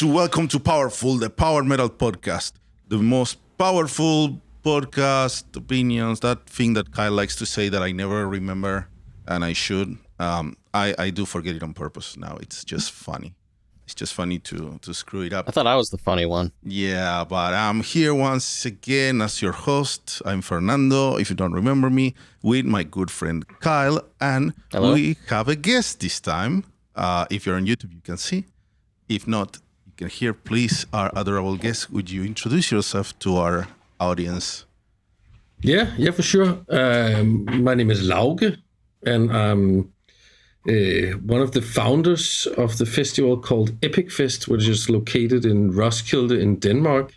welcome to Powerful, the Power Metal Podcast. The most powerful podcast, opinions, that thing that Kyle likes to say that I never remember, and I should. I do forget it on purpose now. It's just funny. It's just funny to screw it up. I thought I was the funny one. Yeah, but I'm here once again as your host. I'm Fernando, if you don't remember me, with my good friend Kyle. And Hello. We have a guest this time. If you're on YouTube, you can see. If not, you can hear. Please, our adorable guest, would you introduce yourself to our audience? Yeah, for sure. My name is Lauge, and I'm one of the founders of the festival called Ep76, which is located in Roskilde in Denmark.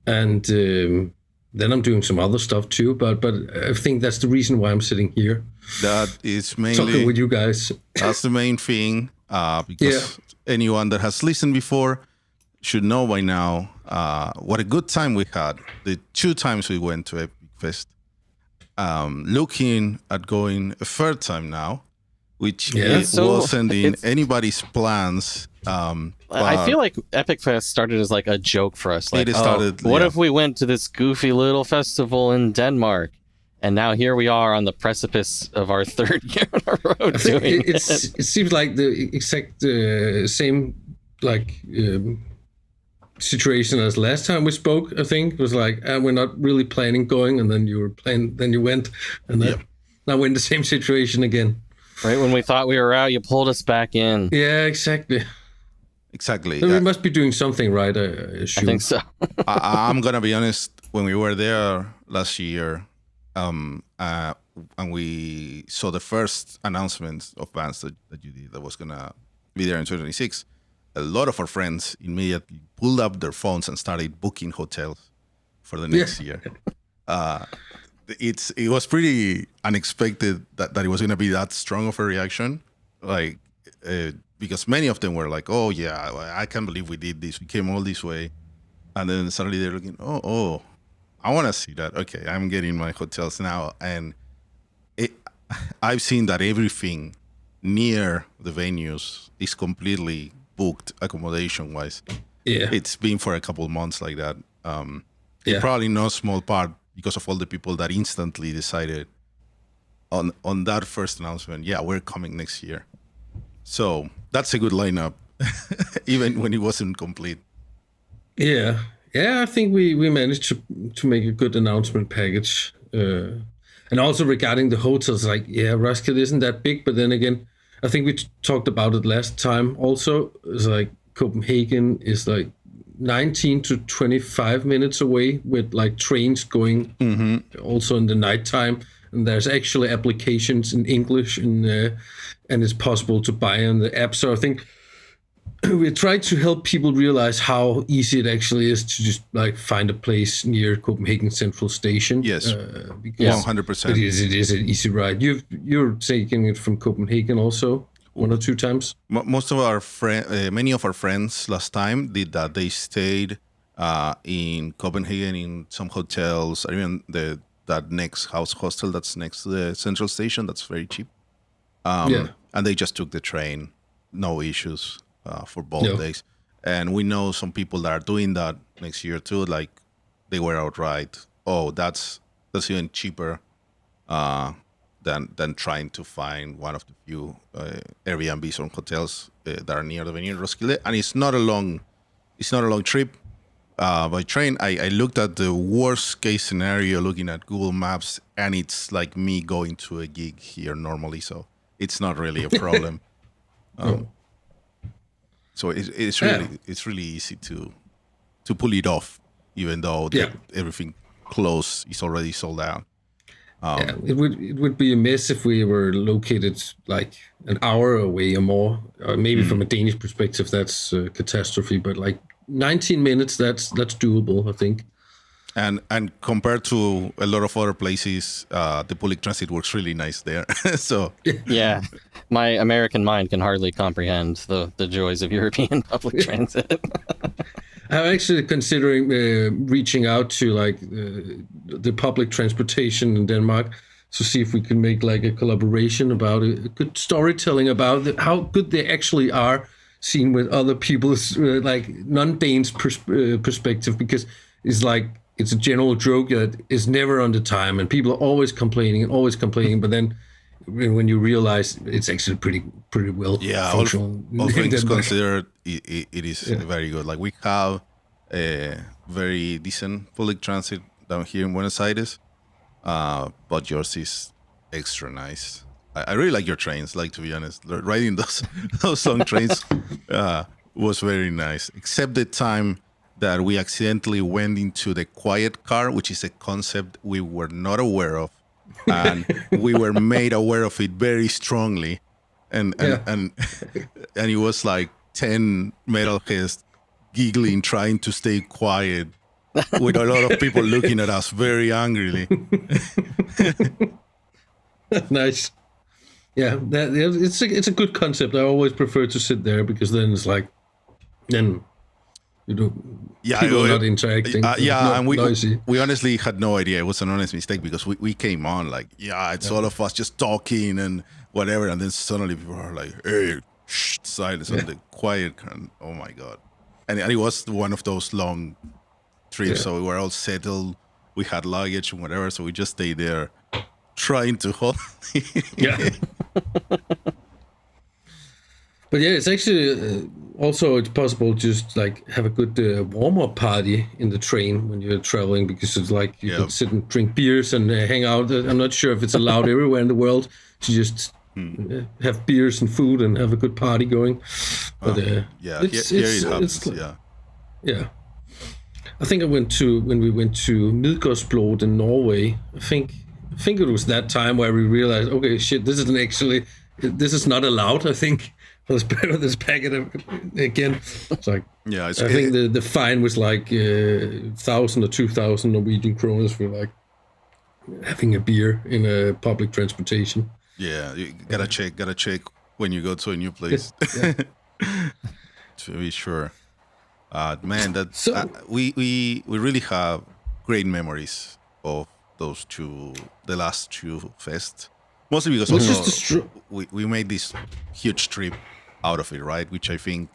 And then I'm doing some other stuff too, but I think that's the reason why I'm sitting here. That is mainly talking with you guys. That's the main thing, because anyone that has listened before should know by now what a good time we had. The 2 times we went to Epic Fest. Looking at going a third time now, which wasn't in anybody's plans. I feel like Epic Fest started as like a joke for us. Like, what if we went to this goofy little festival in Denmark? And now here we are on the precipice of our 3rd year in a row doing it. It seems like the exact same situation as last time we spoke. I think it was like we're not really planning going, and then you were planning, then you went, and then now we're in the same situation again. Right when we thought we were out, you pulled us back in. Yeah, exactly. So we must be doing something right. I assume. I think so. I'm gonna be honest. When we were there last year, and we saw the first announcement of bands that you did that was gonna be there in 2026, a lot of our friends immediately pulled up their phones and started booking hotels for the next year. It was pretty unexpected that it was gonna be that strong of a reaction, because many of them were like, "Oh yeah, I can't believe we did this. We came all this way," and then suddenly they're looking, "Oh, I want to see that. Okay, I'm getting my hotels now." And I've seen that everything near the venues is completely booked accommodation-wise. Yeah. It's been for a couple of months like that. Probably no small part because of all the people that instantly decided on that first announcement, we're coming next year. So that's a good lineup, even when it wasn't complete. Yeah, I think we managed to make a good announcement package. And also regarding the hotels, Roskilde isn't that big, but then again, I think we talked about it last time also. It's like Copenhagen is like 19 to 25 minutes away with like trains going also in the nighttime. And there's actually applications in English and it's possible to buy on the app. So I think we're trying to help people realize how easy it actually is to just like find a place near Copenhagen Central Station. Yes, 100%. It is an easy ride. You're taking it from Copenhagen also 1 or 2 times. Most of our many of our friends last time did that. They stayed in Copenhagen in some hotels. I mean that next house hostel that's next to the Central Station. That's very cheap. And they just took the train, no issues. For both days. And we know some people that are doing that next year too. Like they were outright, that's even cheaper than trying to find one of the few Airbnbs or hotels that are near the venue in Roskilde. And it's not a long trip by train. I looked at the worst case scenario looking at Google Maps, and it's like me going to a gig here normally. So it's not really a problem. So it's really easy to pull it off, even though everything close is already sold out. It would be a mess if we were located like an hour away or more. Maybe from a Danish perspective, that's a catastrophe. But like 19 minutes, that's doable, I think. And compared to a lot of other places, the public transit works really nice there. So my American mind can hardly comprehend the joys of European public transit. I'm actually considering reaching out to like the public transportation in Denmark to see if we can make like a collaboration about it, good storytelling about how good they actually are seen with other people's like non-Danes perspective, because it's like it's a general joke that is never on the time, and people are always complaining. But then when you realize it's actually pretty well functional. All things considered, it is very good. Like, we have a very decent public transit down here in Buenos Aires, but yours is extra nice. I really like your trains. Like, to be honest, riding those long trains was very nice. Except the time that we accidentally went into the quiet car, which is a concept we were not aware of, and we were made aware of it very strongly, and it was like 10 metalheads giggling, trying to stay quiet, with a lot of people looking at us very angrily. Nice. Yeah, it's a good concept. I always prefer to sit there, because then it's like, then people are not interacting. And we honestly had no idea. It was an honest mistake, because we came on like, it's all of us just talking and whatever, and then suddenly people are like, hey, shh, silence on the quiet. And, oh my god! And it was one of those long trips, so we were all settled. We had luggage and whatever, so we just stayed there trying to hold. But yeah, it's actually also it's possible just like have a good warm-up party in the train when you're traveling, because it's like you can sit and drink beers and hang out. I'm not sure if it's allowed everywhere in the world to just have beers and food and have a good party going. But here it happens. Yeah. I think when we went to Midgårdsblot in Norway. I think it was that time where we realized, okay, shit, this is not allowed. I think let's put this packet again. It's like, I think the fine was like 1,000 or 2,000 Norwegian kroners for like having a beer in a public transportation. Yeah, you gotta check when you go to a new place to be sure. Man, we really have great memories of the last two fests. Mostly because also we made this huge trip out of it, right? Which I think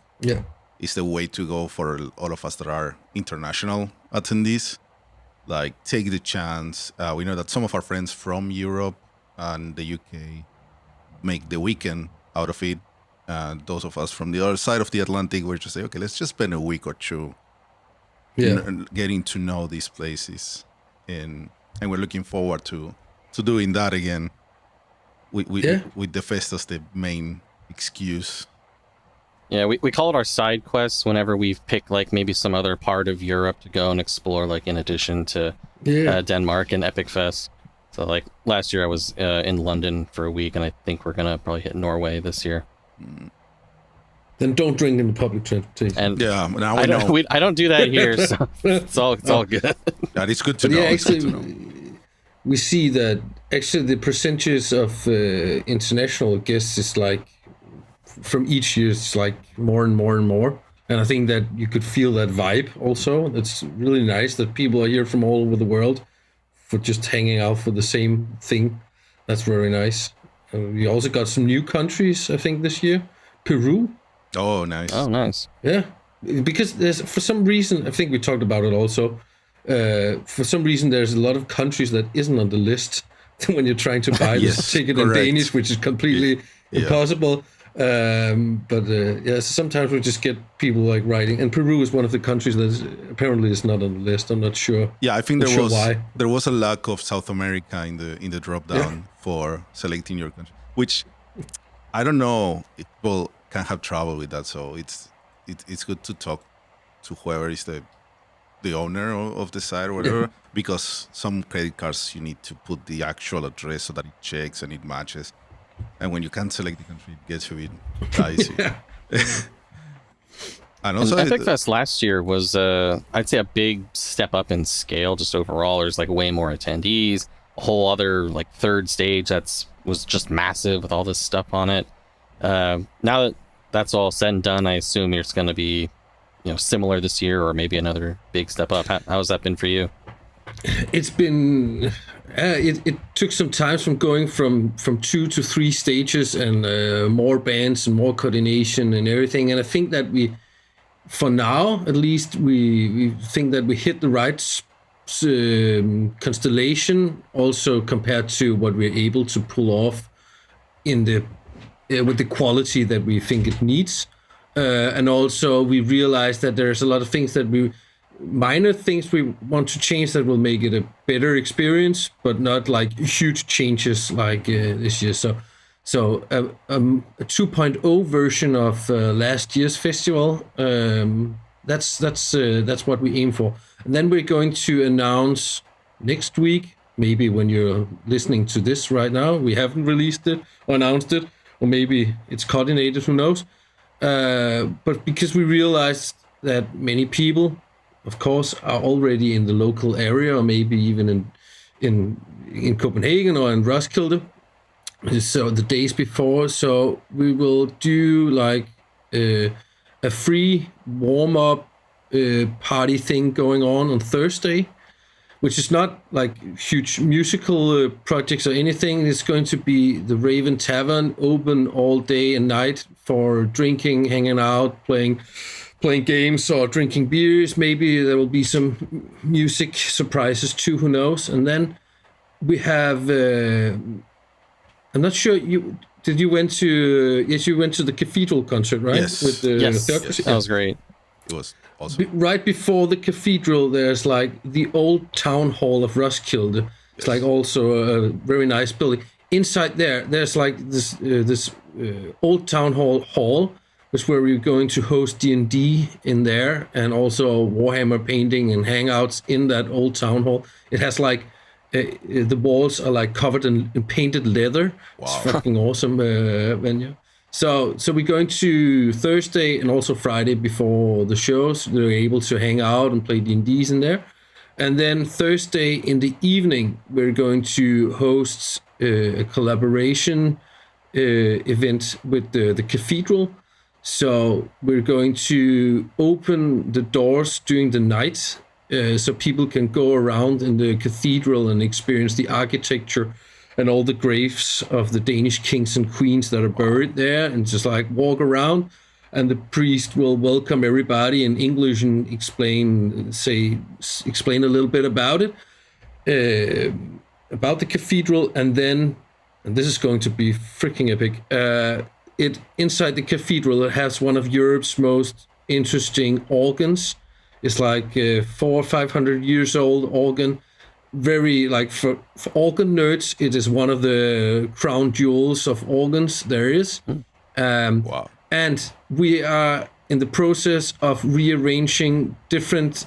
is the way to go for all of us that are international attendees. Like, take the chance. We know that some of our friends from Europe and the UK make the weekend out of it. Those of us from the other side of the Atlantic were just say, okay, let's just spend a week or two getting to know these places. And we're looking forward to doing that again. With the fest as the main excuse. Yeah, we call it our side quests whenever we've picked like maybe some other part of Europe to go and explore, like in addition to Denmark and Epic Fest. So like last year I was in London for a week, and I think we're gonna probably hit Norway this year. Then don't drink in the public transportation. And now I don't do that here, so it's all good. That is good to know. Actually, we see that actually the percentages of international guests is like from each year it's like more and more and more, and I think that you could feel that vibe also. It's really nice that people are here from all over the world for just hanging out for the same thing. That's very nice. We also got some new countries, I think, this year. Peru. Oh, nice. Oh, nice. Yeah, because there's, for some reason, I think we talked about it also. For some reason, there's a lot of countries that isn't on the list when you're trying to buy this ticket in Danish, which is completely impossible. So sometimes we just get people like writing, and Peru is one of the countries that apparently is not on the list. I'm not sure. Yeah, I think there was a lack of South America in the drop down for selecting your country, which I don't know. People can have trouble with that, so it's good to talk to whoever is the owner of the site or whatever, because some credit cards you need to put the actual address so that it checks and it matches. And when you can't select the country, it gets a bit dicey. And also, Epic Fest last year was, I'd say, a big step up in scale. Just overall, there's like way more attendees. A whole other like third stage was just massive with all this stuff on it. Now that that's all said and done, I assume it's going to be, similar this year, or maybe another big step up. How has that been for you? It's been It took some time from going from 2 to 3 stages and more bands and more coordination and everything. And I think that for now at least, we think that we hit the right constellation also compared to what we're able to pull off in the with the quality that we think it needs. And also we realize that there's a lot of things that minor things we want to change that will make it a better experience, but not like huge changes like this year. So a 2.0 version of last year's festival. That's what we aim for. And then we're going to announce next week, maybe when you're listening to this right now, we haven't released it or announced it, or maybe it's coordinated, who knows. But because we realized that many people, of course, are already in the local area, or maybe even in Copenhagen or in Roskilde, so the days before, so we will do like a free warm-up party thing going on Thursday, which is not like huge musical projects or anything. It's going to be the Raven Tavern, open all day and night for drinking, hanging out, playing games or drinking beers. Maybe there will be some music surprises too, who knows. And then we have I'm not sure you went to the Cathedral concert, right? Yes. With the that was great. It was awesome. Right before the Cathedral, there's like the old town hall of Roskilde. It's like also a very nice building. Inside there's like this old town hall, which where we're going to host D&D in there, and also Warhammer painting and hangouts in that old town hall. It has like the walls are like covered in painted leather. Wow. It's fucking awesome venue. So we're going to Thursday and also Friday before the shows. They're able to hang out and play D&Ds in there. And then Thursday in the evening, we're going to host a collaboration event with the Cathedral. So we're going to open the doors during the night, so people can go around in the cathedral and experience the architecture and all the graves of the Danish kings and queens that are buried there, and just like walk around. And the priest will welcome everybody in English and explain a little bit about it, about the cathedral. And this is going to be freaking epic. Inside the cathedral, it has one of Europe's most interesting organs. It's like 400 or 500 years old organ. Very like for organ nerds, it is one of the crown jewels of organs there is. Wow. And we are in the process of rearranging different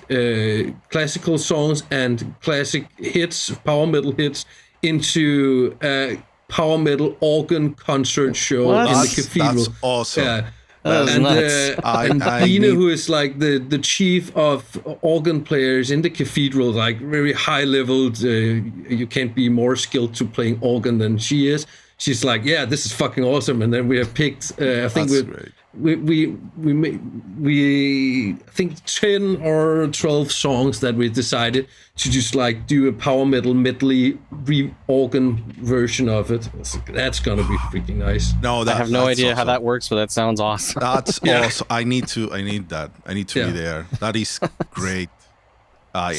classical songs and classic hits, power metal hits, into a power metal organ concert show in the cathedral. That's awesome. And Ina, who is like the chief of organ players in the cathedral, like very high leveled, you can't be more skilled to playing organ than she is. She's like, yeah, this is fucking awesome. And then we have picked, I think we think 10 or 12 songs that we decided to just like do a power metal medley organ version of it. That's gonna be freaking nice. No, I have no idea awesome. How that works, but that sounds awesome. That's awesome. I need that. I need to be there. That is great. I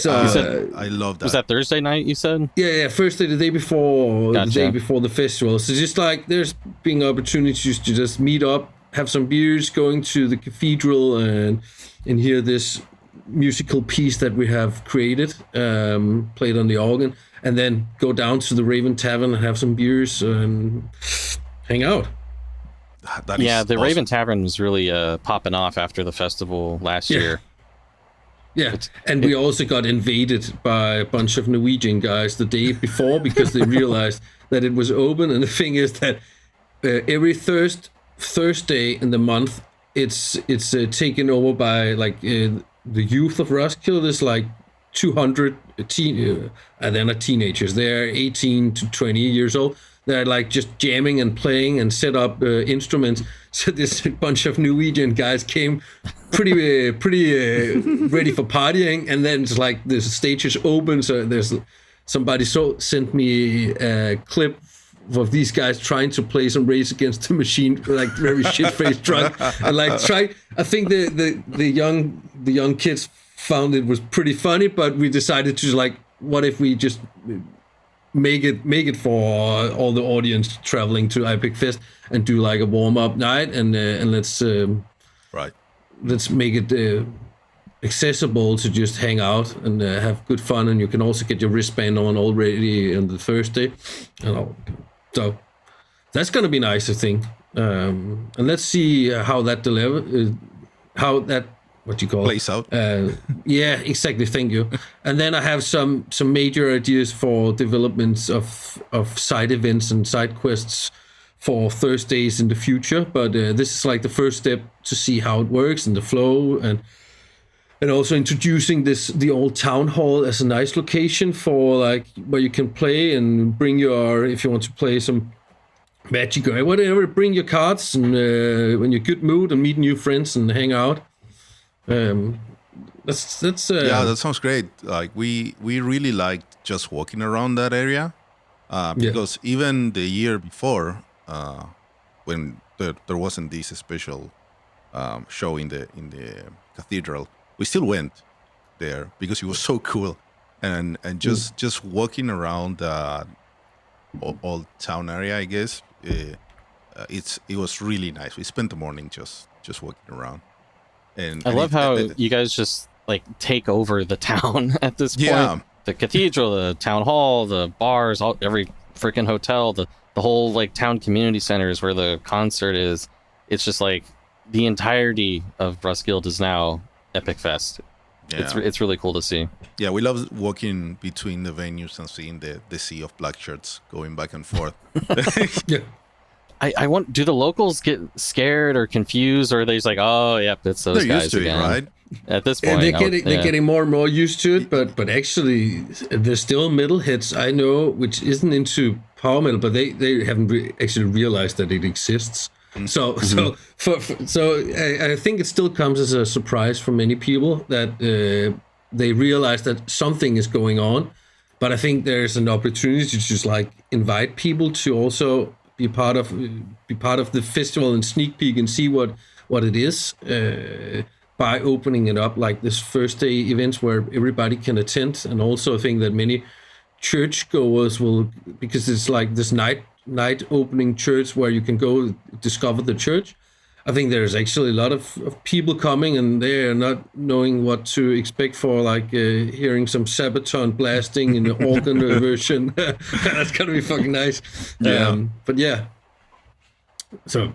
love that. Was that Thursday night you said? Yeah, Thursday, the day before the festival. So just like there's being opportunities to just meet up, have some beers, going to the cathedral and hear this musical piece that we have created, played on the organ, and then go down to the Raven Tavern and have some beers and hang out. The awesome. Raven Tavern was really popping off after the festival last year. Yeah, and we also got invaded by a bunch of Norwegian guys the day before because they realized that it was open. And the thing is that every Thursday in the month, it's taken over by like the youth of Roskilde. There's like 200 and they're not teenagers. They're 18 to 20 years old. They're like just jamming and playing and set up instruments. So this bunch of Norwegian guys came pretty ready for partying, and then it's like the stage is open, so there's somebody sent me a clip of these guys trying to play some Rage Against the Machine, like very shit-faced drunk, and like I think the young kids found it was pretty funny, but we decided to like, what if we just make it for all the audience traveling to Epic Fest and do like a warm-up night, and let's make it accessible to just hang out and have good fun, and you can also get your wristband on already on the Thursday, so that's gonna be nice, I think. And let's see how that plays out. Yeah, exactly. Thank you. And then I have some major ideas for developments of side events and side quests for Thursdays in the future. But this is like the first step to see how it works and the flow, and also introducing the old town hall as a nice location for like where you can play and bring if you want to play some Magic or whatever, bring your cards and when you're good mood and meet new friends and hang out. That's yeah, that sounds great. Like we really liked just walking around that area because even the year before, when there wasn't this special show in the cathedral, we still went there because it was so cool, and just walking around the old town area, I guess it was really nice. We spent the morning just walking around. And I love how you guys just like take over the town at this point. Yeah. The cathedral, the town hall, the bars, every freaking hotel, the whole like town community center is where the concert is. It's just like the entirety of Roskilde is now Epic Fest. Yeah. It's really cool to see. Yeah, we love walking between the venues and seeing the sea of black shirts going back and forth. Yeah. I want. Do the locals get scared or confused, or are they just like, oh, yep, it's those they're guys used to again? It, right? At this point, they're getting more and more used to it. But actually, there's still metalheads I know which isn't into power metal, but they haven't actually realized that it exists. So I think it still comes as a surprise for many people that they realize that something is going on. But I think there's an opportunity to just like invite people to also be part of the festival and sneak peek and see what it is by opening it up like this first day events where everybody can attend. And also I think that many churchgoers will, because it's like this night opening church where you can go discover the church. I think there's actually a lot of people coming and they're not knowing what to expect for like hearing some Sabaton blasting in the organ version. That's gonna be fucking nice. Yeah. But yeah. So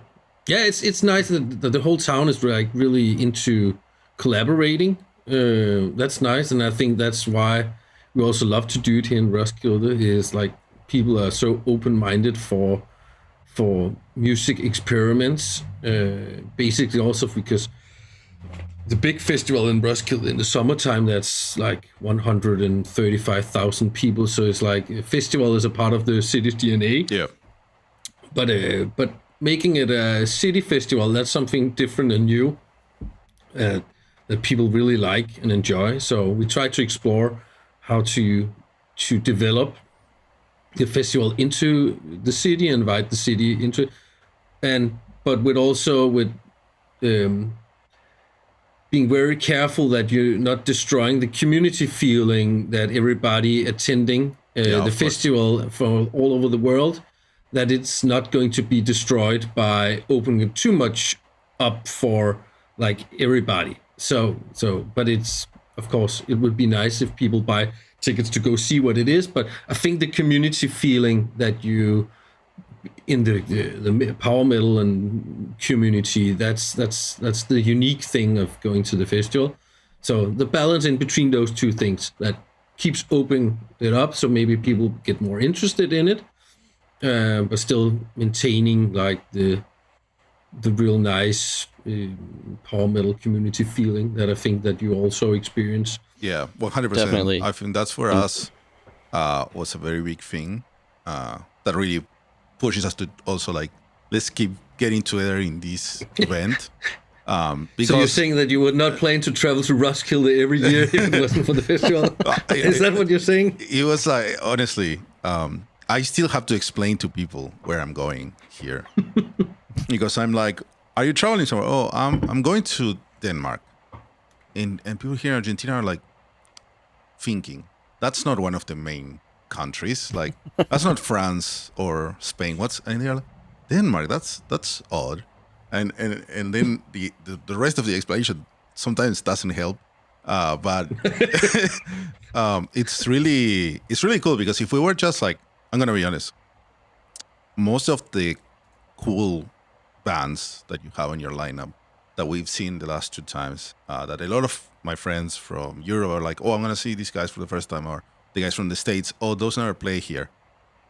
yeah, it's nice that the whole town is like really into collaborating. That's nice, and I think that's why we also love to do it here in Roskilde. Is like people are so open-minded for music experiments, basically also because the big festival in Roskilde in the summertime, that's like 135,000 people. So it's like a festival is a part of the city's DNA. Yeah. But making it a city festival, that's something different and new that people really like and enjoy. So we try to explore how to develop the festival into the city, invite the city into it, but with being very careful that you're not destroying the community feeling that everybody attending the festival from all over the world, that it's not going to be destroyed by opening it too much up for like everybody. So but it's, of course, it would be nice if people buy tickets to go see what it is, but I think the community feeling that you in the power metal and community, that's the unique thing of going to the festival. So the balance in between those two things that keeps opening it up, so maybe people get more interested in it, but still maintaining like the real nice power metal community feeling that I think that you also experience. Yeah, 100%. Definitely. I think that's for us was a very big thing that really pushes us to also like, let's keep getting together in this event So you're saying that you would not plan to travel to Roskilde every year if it wasn't for the festival? Is that what you're saying? It was like, honestly, I still have to explain to people where I'm going here. Because I'm like, are you traveling somewhere? Oh, I'm going to Denmark. And people here in Argentina are like thinking, that's not one of the main countries. Like, that's not France or Spain. And they're like, Denmark, that's odd. And then the rest of the explanation sometimes doesn't help. But it's really cool, because if we were just like, I'm gonna be honest, most of the cool bands that you have in your lineup that we've seen the last 2 times, that a lot of my friends from Europe are like, oh, I'm gonna see these guys for the first time, or the guys from the States, oh, those never play here.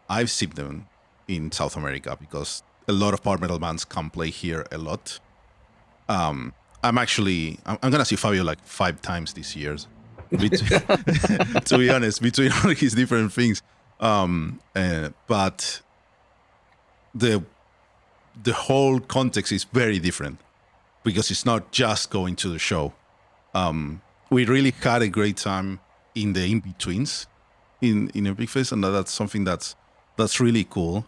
I've seen them in South America, because a lot of power metal bands come play here a lot. I'm gonna see Fabio like 5 times this year, to be honest, between all his different things. But the whole context is very different, because it's not just going to the show. We really had a great time in the in-betweens in Epic Fest, and that's something that's really cool.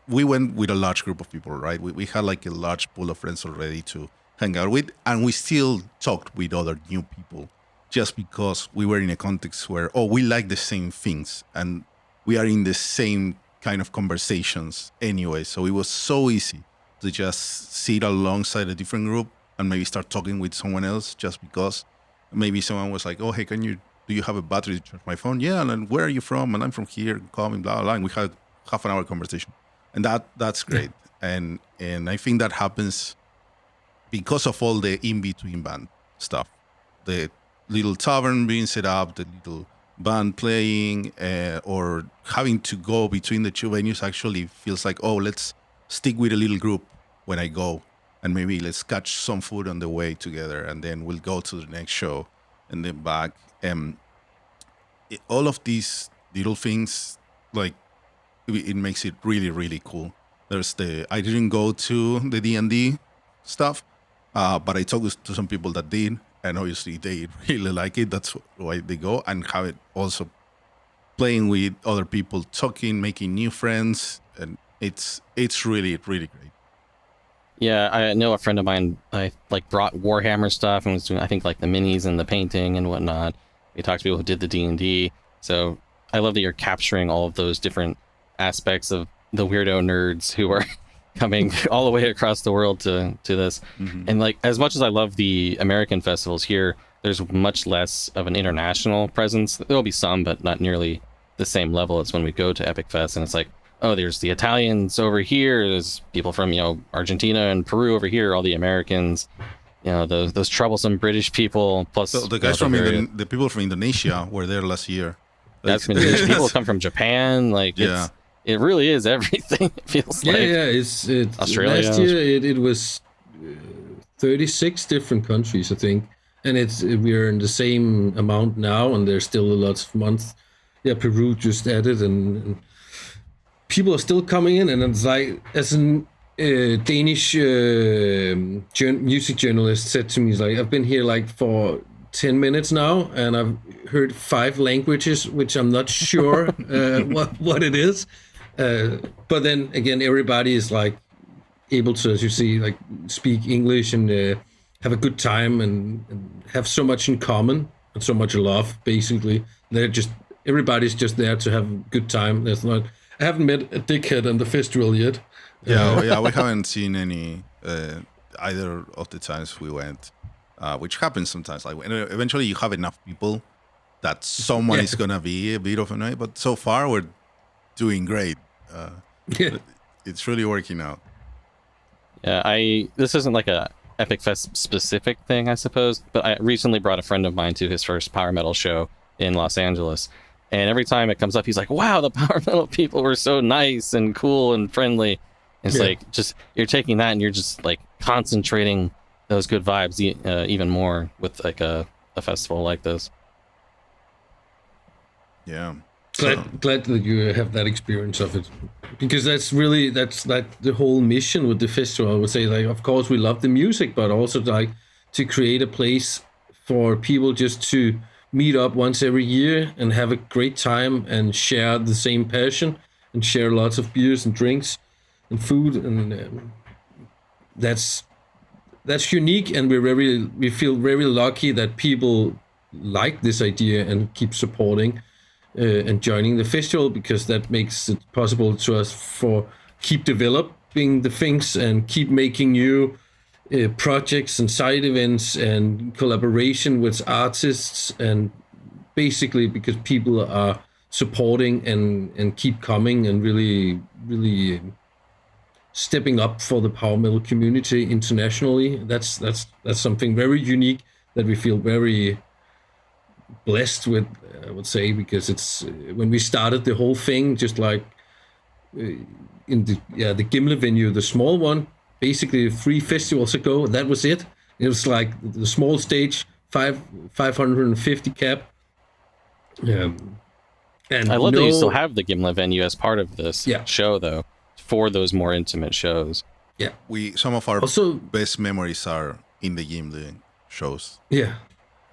We went with a large group of people, right? We had like a large pool of friends already to hang out with, and we still talked with other new people, just because we were in a context where, we like the same things, and we are in the same kind of conversations anyway. So it was so easy to just sit alongside a different group and maybe start talking with someone else, just because maybe someone was like, oh, hey, do you have a battery to charge my phone? Yeah, and where are you from? And I'm from here, call me, blah, blah, blah. And we had half an hour conversation. And that's great. And I think that happens because of all the in-between band stuff. The little tavern being set up, the little band playing, or having to go between the 2 venues actually feels like, oh, let's stick with a little group when I go, and maybe let's catch some food on the way together, and then we'll go to the next show and then back. All of these little things, like, it makes it really, really cool. I didn't go to the D&D stuff, but I talked to some people that did, and obviously they really like it. That's why they go, and have it also playing with other people, talking, making new friends, and it's really, really great. Yeah, I know a friend of mine brought Warhammer stuff and was doing, I think, like the minis and the painting and whatnot. We talked to people who did the D&D. So I love that you're capturing all of those different aspects of the weirdo nerds who are coming all the way across the world to this. Mm-hmm. And like, as much as I love the American festivals here, there's much less of an international presence. There'll be some, but not nearly the same level as when we go to Epic Fest. And it's like, oh, there's the Italians over here. There's people from, Argentina and Peru over here, all the Americans, those troublesome British people. Plus so the guys the people from Indonesia were there last year. That's people come from Japan. Like, yeah. It really is everything. It feels like. Yeah. It's Australia. Last year it was 36 different countries, I think, and we're in the same amount now, and there's still lots of months. Yeah, Peru just added, and people are still coming in, and it's like, as a Danish music journalist said to me, he's like, I've been here like for 10 minutes now, and I've heard 5 languages, which I'm not sure what it is. But then again, everybody is like able to, as you see, like speak English and have a good time and have so much in common and so much love. Basically, everybody's just there to have a good time. I haven't met a dickhead on the festival yet. Yeah, we haven't seen any either of the times we went, which happens sometimes. Like, eventually, you have enough people that someone is gonna be a bit of a night. But so far, we're doing great. It's really working out. Yeah, this isn't like a Epic Fest specific thing, I suppose, but I recently brought a friend of mine to his first power metal show in Los Angeles. And every time it comes up, he's like, wow, the power metal people were so nice and cool and friendly. And it's like, just, you're taking that and you're just like concentrating those good vibes even more with like a festival like this. Yeah. Glad that you have that experience of it, because that's like the whole mission with the festival. I would say, like, of course we love the music, but also like to create a place for people just to meet up once every year and have a great time and share the same passion and share lots of beers and drinks and food, and that's unique, and we feel very lucky that people like this idea and keep supporting and joining the festival, because that makes it possible to us for keep developing the things and keep making new projects and side events and collaboration with artists, and basically because people are supporting and keep coming and really stepping up for the power metal community internationally. That's something very unique that we feel very blessed with, I would say, because it's when we started the whole thing, just like in the Gimle venue, the small one, basically 3 festivals ago, that was it. It was like the small stage, 550 cap. And I love that you still have the Gimle venue as part of this show, though, for those more intimate shows. Yeah, some of our best memories are in the Gimle shows. Yeah,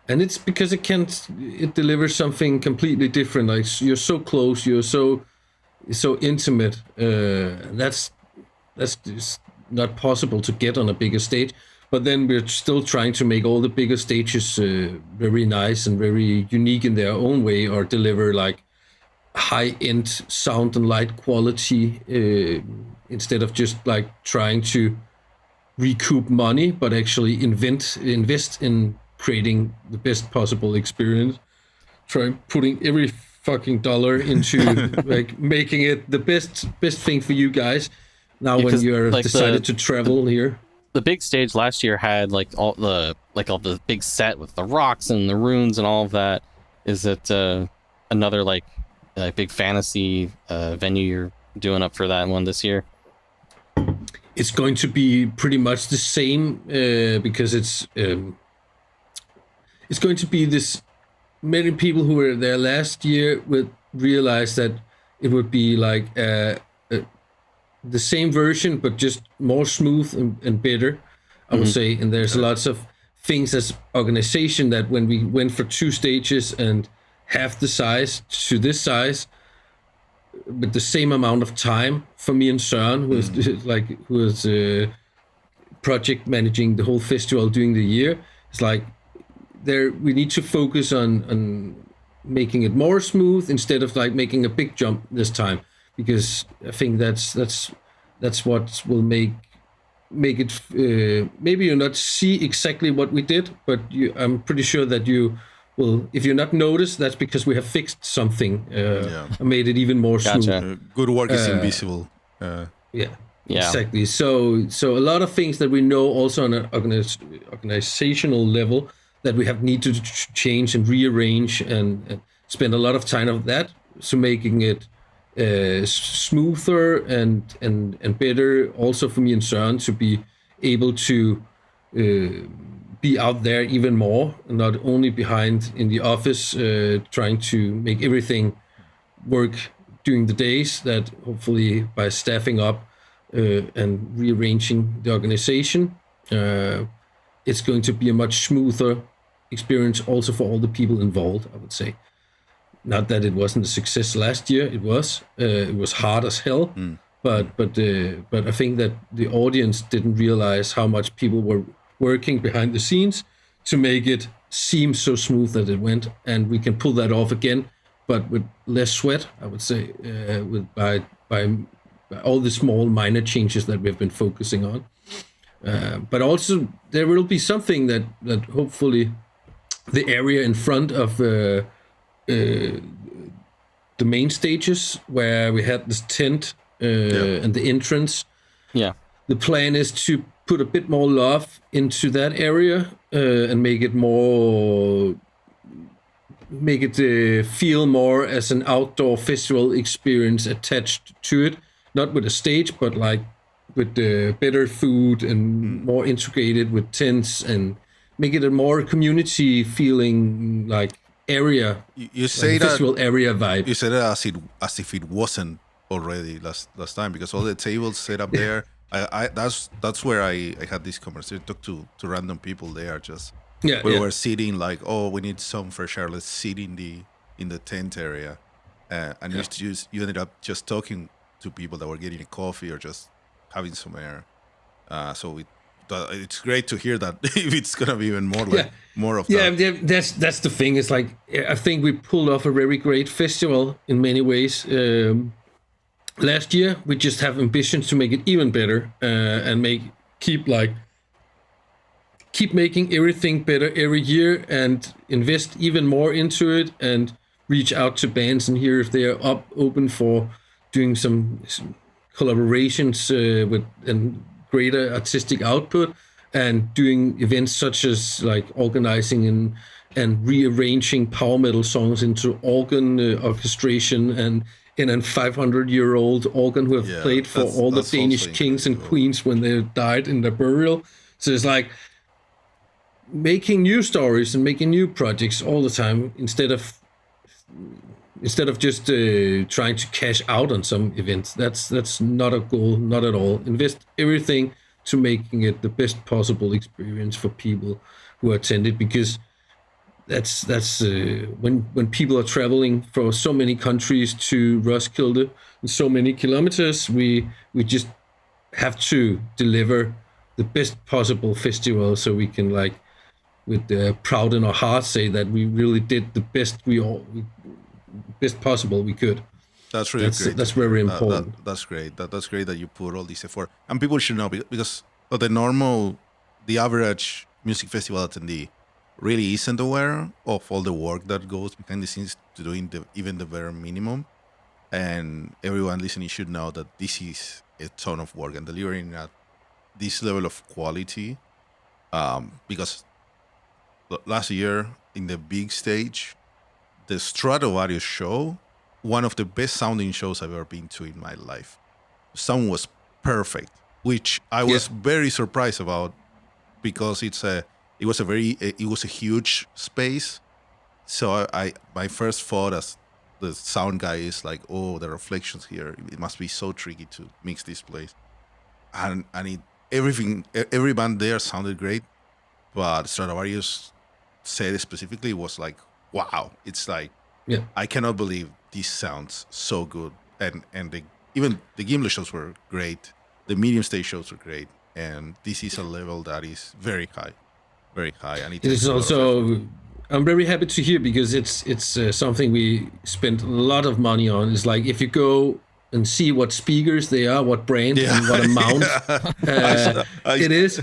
and it's because it delivers something completely different. Like, you're so close, you're so intimate. That's just not possible to get on a bigger stage. But then we're still trying to make all the bigger stages very nice and very unique in their own way, or deliver like high-end sound and light quality instead of just like trying to recoup money, but actually invest in creating the best possible experience. Try putting every fucking dollar into like making it the best thing for you guys. Now when you're like decided to travel here. The big stage last year had like all the big set with the rocks and the runes and all of that. Is it another like big fantasy venue you're doing up for that one this year? It's going to be pretty much the same because it's going to be this. Many people who were there last year would realize that it would be like the same version, but just more smooth and better, I would say. And there's lots of things as organization that when we went for 2 stages and half the size to this size, with the same amount of time for me and Søren, who is project managing the whole festival during the year, it's like we need to focus on making it more smooth instead of like making a big jump this time. Because I think that's what will make it. Maybe you not see exactly what we did, but I'm pretty sure that you will. If you're not noticed, that's because we have fixed something and made it even more smooth. Good work is invisible. Yeah, exactly. So a lot of things that we know also on an organizational level that we have need to change and rearrange and spend a lot of time on that, so making it smoother and better also for me and Søren to be able to be out there even more, not only behind in the office trying to make everything work during the days, that hopefully by staffing up and rearranging the organization it's going to be a much smoother experience also for all the people involved, I would say. Not that it wasn't a success last year. It was hard as hell, but I think that the audience didn't realize how much people were working behind the scenes to make it seem so smooth that it went, and we can pull that off again, but with less sweat, I would say, by all the small minor changes that we've been focusing on. But also there will be something that hopefully the area in front of the main stages where we had this tent and the entrance. Yeah. The plan is to put a bit more love into that area and make it feel more as an outdoor festival experience attached to it. Not with a stage, but like with better food and more integrated with tents, and make it a more community feeling like area. You say that festival area vibe. You said it as if it wasn't already last time, because all the tables set up there. That's where I had this conversation. Talk to random people there. Just we were sitting like, oh, we need some fresh air. Let's sit in the tent area, and you ended up just talking to people that were getting a coffee or just having some air. So it's great to hear that if it's gonna be even more more of that. Yeah, that's the thing. It's like I think we pulled off a very great festival in many ways. Last year we just have ambitions to make it even better and keep making everything better every year and invest even more into it and reach out to bands and hear if they are open for doing some collaborations with and greater artistic output, and doing events such as like organizing and rearranging power metal songs into organ orchestration and in a 500-year-old organ who have played for all the Danish kings and queens when they died in their burial. So it's like making new stories and making new projects all the time instead of just trying to cash out on some events. That's not a goal, not at all. Invest everything to making it the best possible experience for people who attend it, because that's when people are traveling from so many countries to Roskilde and so many kilometers, we just have to deliver the best possible festival, so we can like with proud in our hearts say that we really did the best possible we could. That's really great. That's very important. That's great. That's great that you put all this effort. And people should know, because the average music festival attendee really isn't aware of all the work that goes behind the scenes to doing even the bare minimum. And everyone listening should know that this is a ton of work, and delivering at this level of quality. Because last year in the big stage, the Stratovarius show, one of the best sounding shows I've ever been to in my life. Sound was perfect, which I was very surprised about, because it was a huge space. So my first thought as the sound guy is like, oh, the reflections here, it must be so tricky to mix this place. And every band there sounded great, but Stratovarius said specifically was like, wow, it's like, I cannot believe this sounds so good. And even the Gimle shows were great. The medium stage shows were great. And this is a level that is very high, very high. And it is also, I'm very happy to hear, because it's something we spent a lot of money on. It's like, if you go and see what speakers they are, what brand and what amount it is,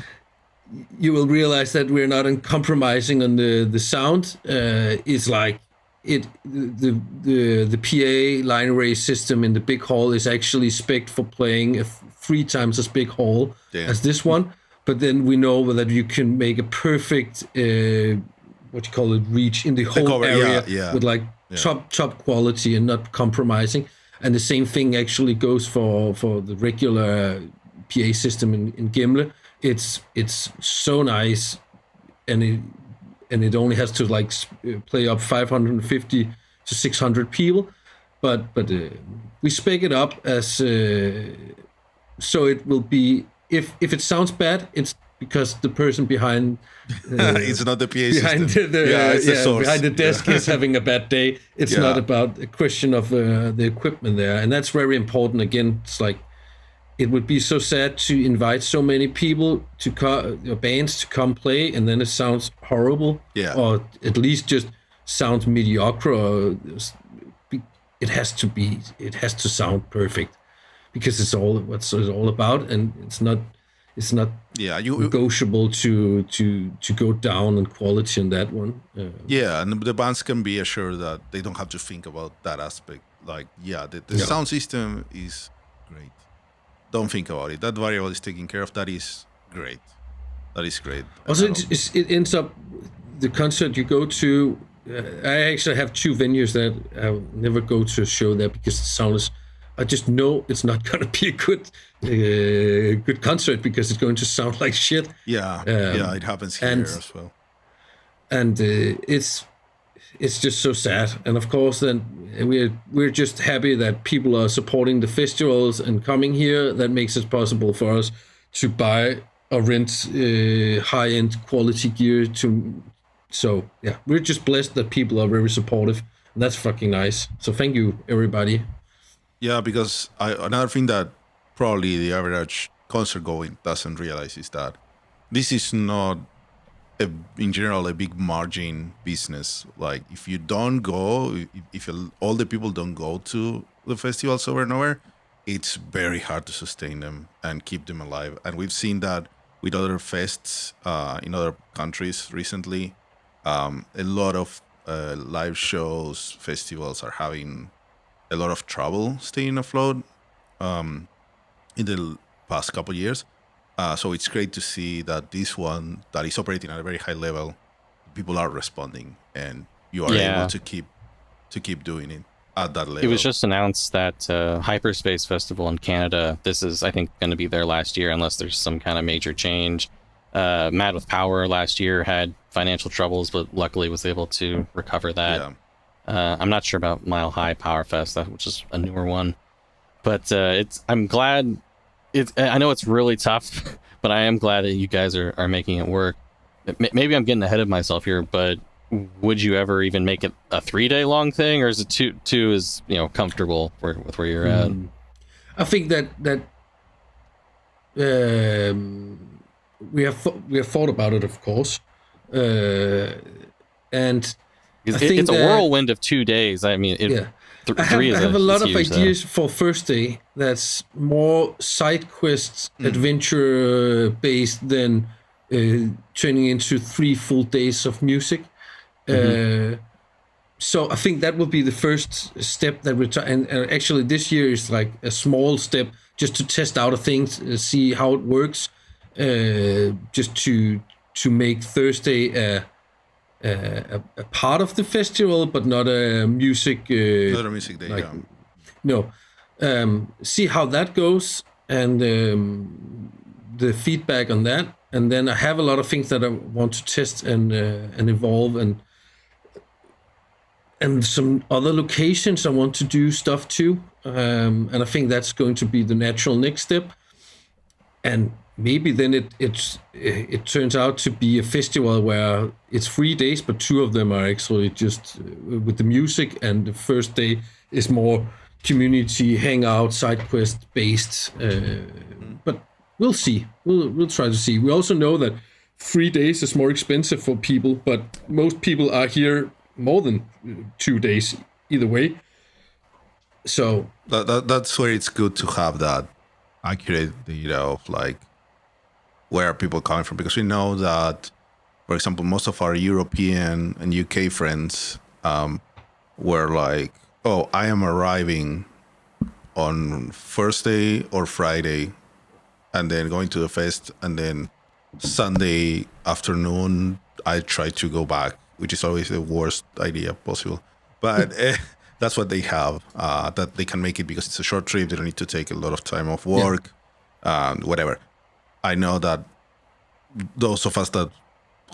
you will realize that we're not compromising on the sound. It's like the PA line array system in the big hall is actually spec'd for playing a 3 times as big hall as this one. But then we know that you can make a perfect reach in the whole area with like top quality and not compromising. And the same thing actually goes for the regular PA system in Gimle. It's so nice, and it only has to like play up 550 to 600 people, but we spec it up as so it will be, if it sounds bad, it's because the person behind it's not the PA behind system. the source. Behind the desk is having a bad day. It's not about a question of the equipment there, and that's very important. Again, it's like, it would be so sad to invite so many people to bands to come play, and then it sounds horrible, or at least just sounds mediocre. Or it has to sound perfect, because it's all what it's all about, and it's not negotiable to go down in quality on that one. And the bands can be assured that they don't have to think about that aspect. Like, the sound system is great. Don't think about it. That variable is taken care of. That is great. Also, it ends up, the concert you go to, I actually have 2 venues that I'll never go to a show there, because the sound is, I just know it's not going to be a good concert, because it's going to sound like shit. It happens here as well. And it's it's just so sad. And of course, then we're just happy that people are supporting the festivals and coming here. That makes it possible for us to buy or rent high-end quality gear. So yeah, we're just blessed that people are very supportive. And that's fucking nice. So thank you, everybody. Yeah, because another thing that probably the average concert going doesn't realize is that this is not in general a big margin business. Like if you don't go, if all the people don't go to the festivals over and over, it's very hard to sustain them and keep them alive. And we've seen that with other fests in other countries recently. A lot of live shows, festivals are having a lot of trouble staying afloat in the past couple of years. So it's great to see that this one that is operating at a very high level, people are responding, and you are able to keep doing it at that level. It was just announced that Hyperspace Festival in Canada, this is, I think, going to be their last year unless there's some kind of major change. Mad with Power last year had financial troubles, but luckily was able to recover that. Yeah. I'm not sure about Mile High Power Fest, which is a newer one, but I'm glad. I know it's really tough, but I am glad that you guys are making it work. Maybe I'm getting ahead of myself here, but would you ever even make it a 3-day long thing, or is it two is comfortable with where you're at? I think that we have thought about it, of course, and it's a whirlwind of 2 days. I mean, I have a lot of ideas for first day that's more side quests, adventure based than turning into 3 full days of music. So I think that will be the first step that we're and actually this year is like a small step just to test out a thing, see how it works, just to make Thursday a part of the festival, but not a music. Not a music day. No. See how that goes and the feedback on that, and then I have a lot of things that I want to test and evolve, and some other locations I want to do stuff to, and I think that's going to be the natural next step, and maybe then it turns out to be a festival where it's 3 days, but 2 of them are actually just with the music, and the first day is more community hangout, side quest based. But we'll see. We'll try to see. We also know that 3 days is more expensive for people, but most people are here more than 2 days either way. So that's where it's good to have that accurate data of like where are people coming from, because we know that, for example, most of our European and UK friends were like, oh, I am arriving on Thursday or Friday and then going to the fest, and then Sunday afternoon I try to go back, which is always the worst idea possible. But that's what they have, that they can make it because it's a short trip. They don't need to take a lot of time off work, whatever. I know that those of us that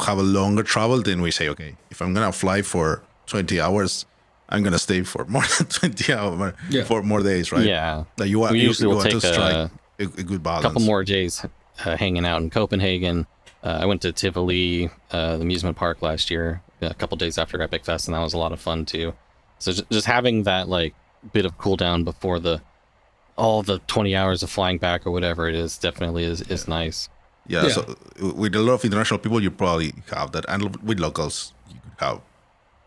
have a longer travel, then we say, okay, if I'm going to fly for 20 hours, I'm going to stay for more than 20 hours, for more days, right? Yeah. That you want to strike a good balance. A couple more days hanging out in Copenhagen. I went to Tivoli, the amusement park last year, a couple days after Epic Fest, and that was a lot of fun too. So just having that like bit of cool down before all the 20 hours of flying back or whatever it is definitely is nice. Yeah, so with a lot of international people, you probably have that, and with locals, you could have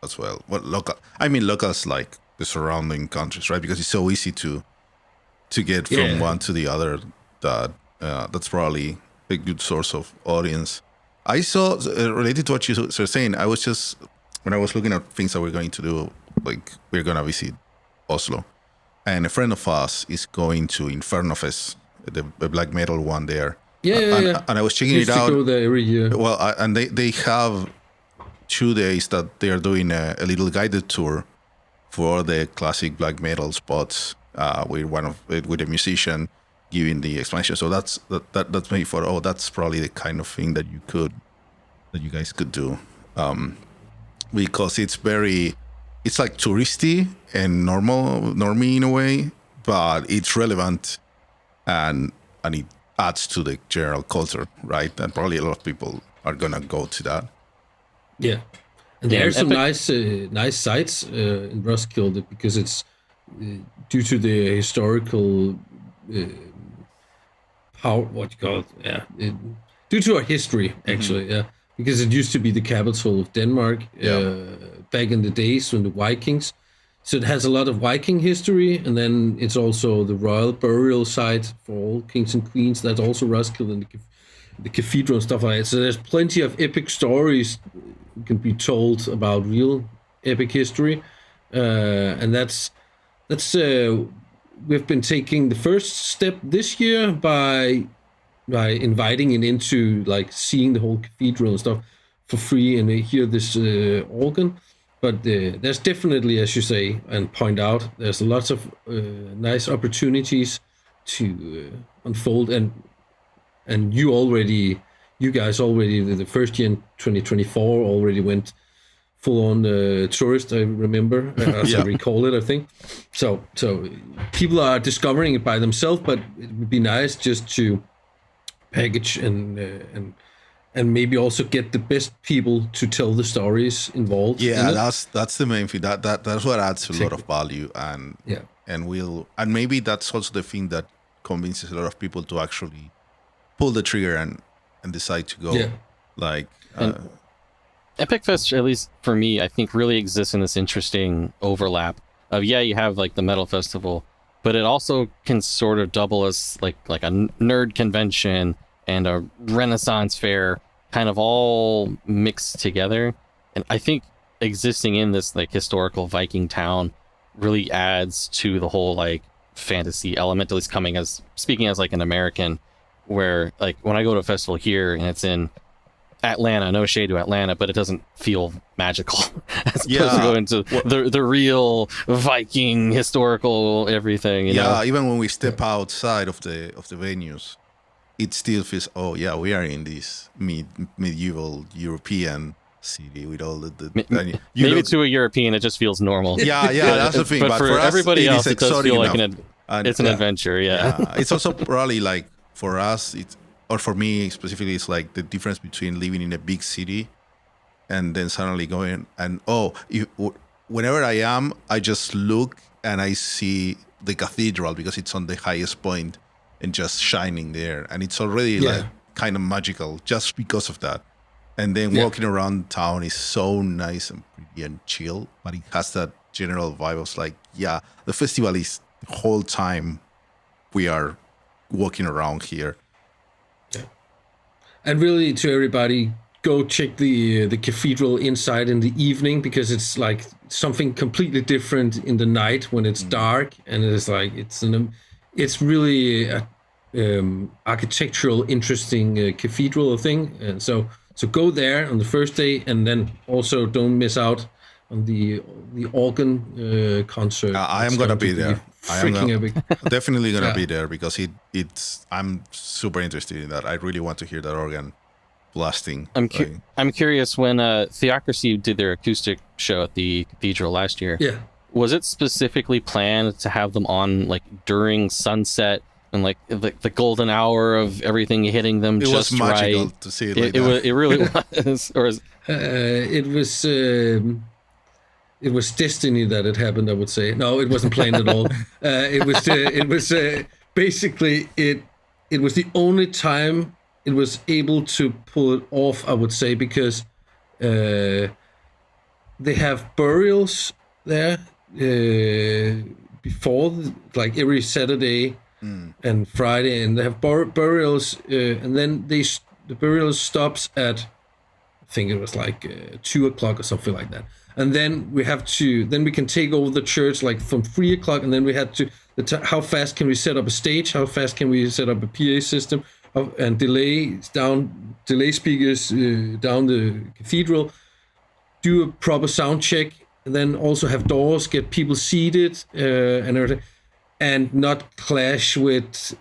as well. Well, locals like the surrounding countries, right? Because it's so easy to get from one to the other. That's probably a good source of audience. I saw related to what you were saying. I was just when I was looking at things that we're going to do, like we're gonna visit Oslo, and a friend of us is going to Infernofest, the black metal one there. And I was checking it out. To go there every year. Well, and they have 2 days that they are doing a little guided tour for the classic black metal spots with a musician giving the explanation. So that's maybe that's probably the kind of thing that you guys could do. because it's like touristy and normie in a way, but it's relevant and it adds to the general culture, right? And probably a lot of people are gonna go to that. Yeah, and there are some nice sites in Roskilde because it's due to the historical due to our history, actually, because it used to be the capital of Denmark back in the days when the Vikings. So it has a lot of Viking history, and then it's also the royal burial site for all kings and queens. That's also Roskilde and the cathedral and stuff like that. So there's plenty of epic stories can be told about real epic history, and that's we've been taking the first step this year by inviting it into like seeing the whole cathedral and stuff for free and hear this organ. But there's definitely, as you say and point out, there's lots of nice opportunities to unfold, and you guys already the first year in 2024 already went full on tourist. I remember, as I recall it. I think so. People are discovering it by themselves, but it would be nice just to package and maybe also get the best people to tell the stories involved. Yeah, that's the main thing. That's what adds a lot of value, and maybe that's also the thing that convinces a lot of people to actually pull the trigger and decide to go. Yeah. Like Epic Fest, at least for me, I think really exists in this interesting overlap of you have like the metal festival, but it also can sort of double as like a nerd convention and a Renaissance fair, kind of all mixed together. And I think existing in this like historical Viking town really adds to the whole like fantasy element, at least speaking as like an American, where like when I go to a festival here and it's in Atlanta, no shade to Atlanta, but it doesn't feel magical as opposed to going to the real Viking historical everything. You know? Even when we step outside of the venues, it still feels, we are in this medieval European city with all the maybe to a European it just feels normal. That's the thing. But for everybody else, it does feel like it's an adventure. It's also probably like for us, or for me specifically, it's like the difference between living in a big city and then suddenly going and whenever I am, I just look and I see the cathedral because it's on the highest point and just shining there, and it's already like kind of magical just because of that. And then walking around town is so nice and pretty and chill, but it has that general vibe of like, the festival is the whole time we are walking around here. And really, to everybody, go check the cathedral inside in the evening, because it's like something completely different in the night when it's dark, and it's like it's really architectural interesting cathedral thing. And so go there on the first day, and then also don't miss out on the organ concert. I am gonna be there. Definitely gonna be there because I'm super interested in that. I really want to hear that organ blasting. I'm curious, when Theocracy did their acoustic show at the cathedral last year. Yeah. Was it specifically planned to have them on like during sunset and like the golden hour of everything hitting them just right? It was magical to see it like that. It really was. Or it was destiny that it happened, I would say. No, it wasn't planned at all. It was basically it was the only time it was able to pull it off, I would say, because they have burials there before, like every Saturday and Friday, and they have burials, and then the burial stops at, I think it was like 2:00 or something like that. And then we can take over the church like from 3:00, and then we had to, how fast can we set up a stage? How fast can we set up a PA system? And delay speakers down the cathedral, do a proper sound check, and then also have doors, get people seated and everything, and not clash with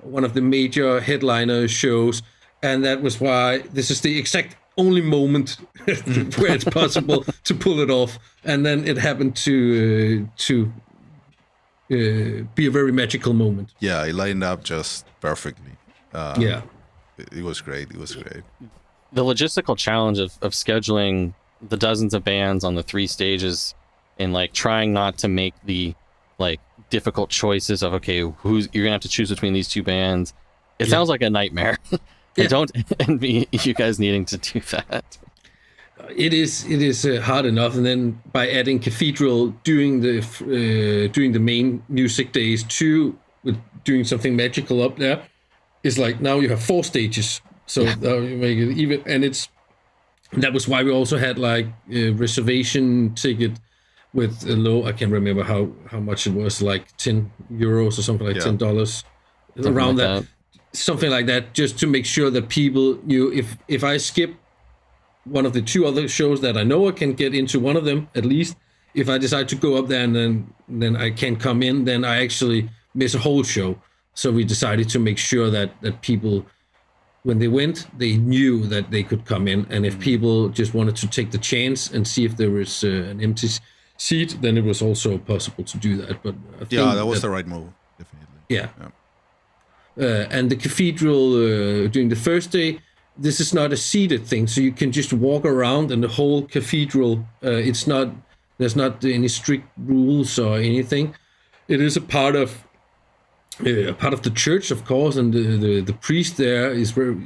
one of the major headliner shows. And that was why this is the exact only moment where it's possible to pull it off, and then it happened to be a very magical moment. Yeah, it lined up just perfectly. It was great. The logistical challenge of scheduling the dozens of bands on the 3 stages and like trying not to make the like difficult choices of, okay, you're gonna have to choose between these 2 bands. It sounds like a nightmare. I don't envy you guys needing to do that. It is hard enough, and then by adding Cathedral during the main music days too, with doing something magical up there, it's like now you have 4 stages. So you make it even, and that was why we also had like a reservation ticket with a low. I can't remember how much it was, like €10 or something, like $10 around that. Something like that, just to make sure that people knew if I skip one of the 2 other shows that I know I can get into one of them at least. If I decide to go up there and then I can't come in, then I actually miss a whole show. So we decided to make sure that people, when they went, they knew that they could come in. And if people just wanted to take the chance and see if there was an empty seat, then it was also possible to do that. But I think that was the right move, definitely. Yeah. And the Cathedral during the first day, this is not a seated thing, so you can just walk around in the whole Cathedral. There's not any strict rules or anything. It is a part of the church, of course, and the priest there is very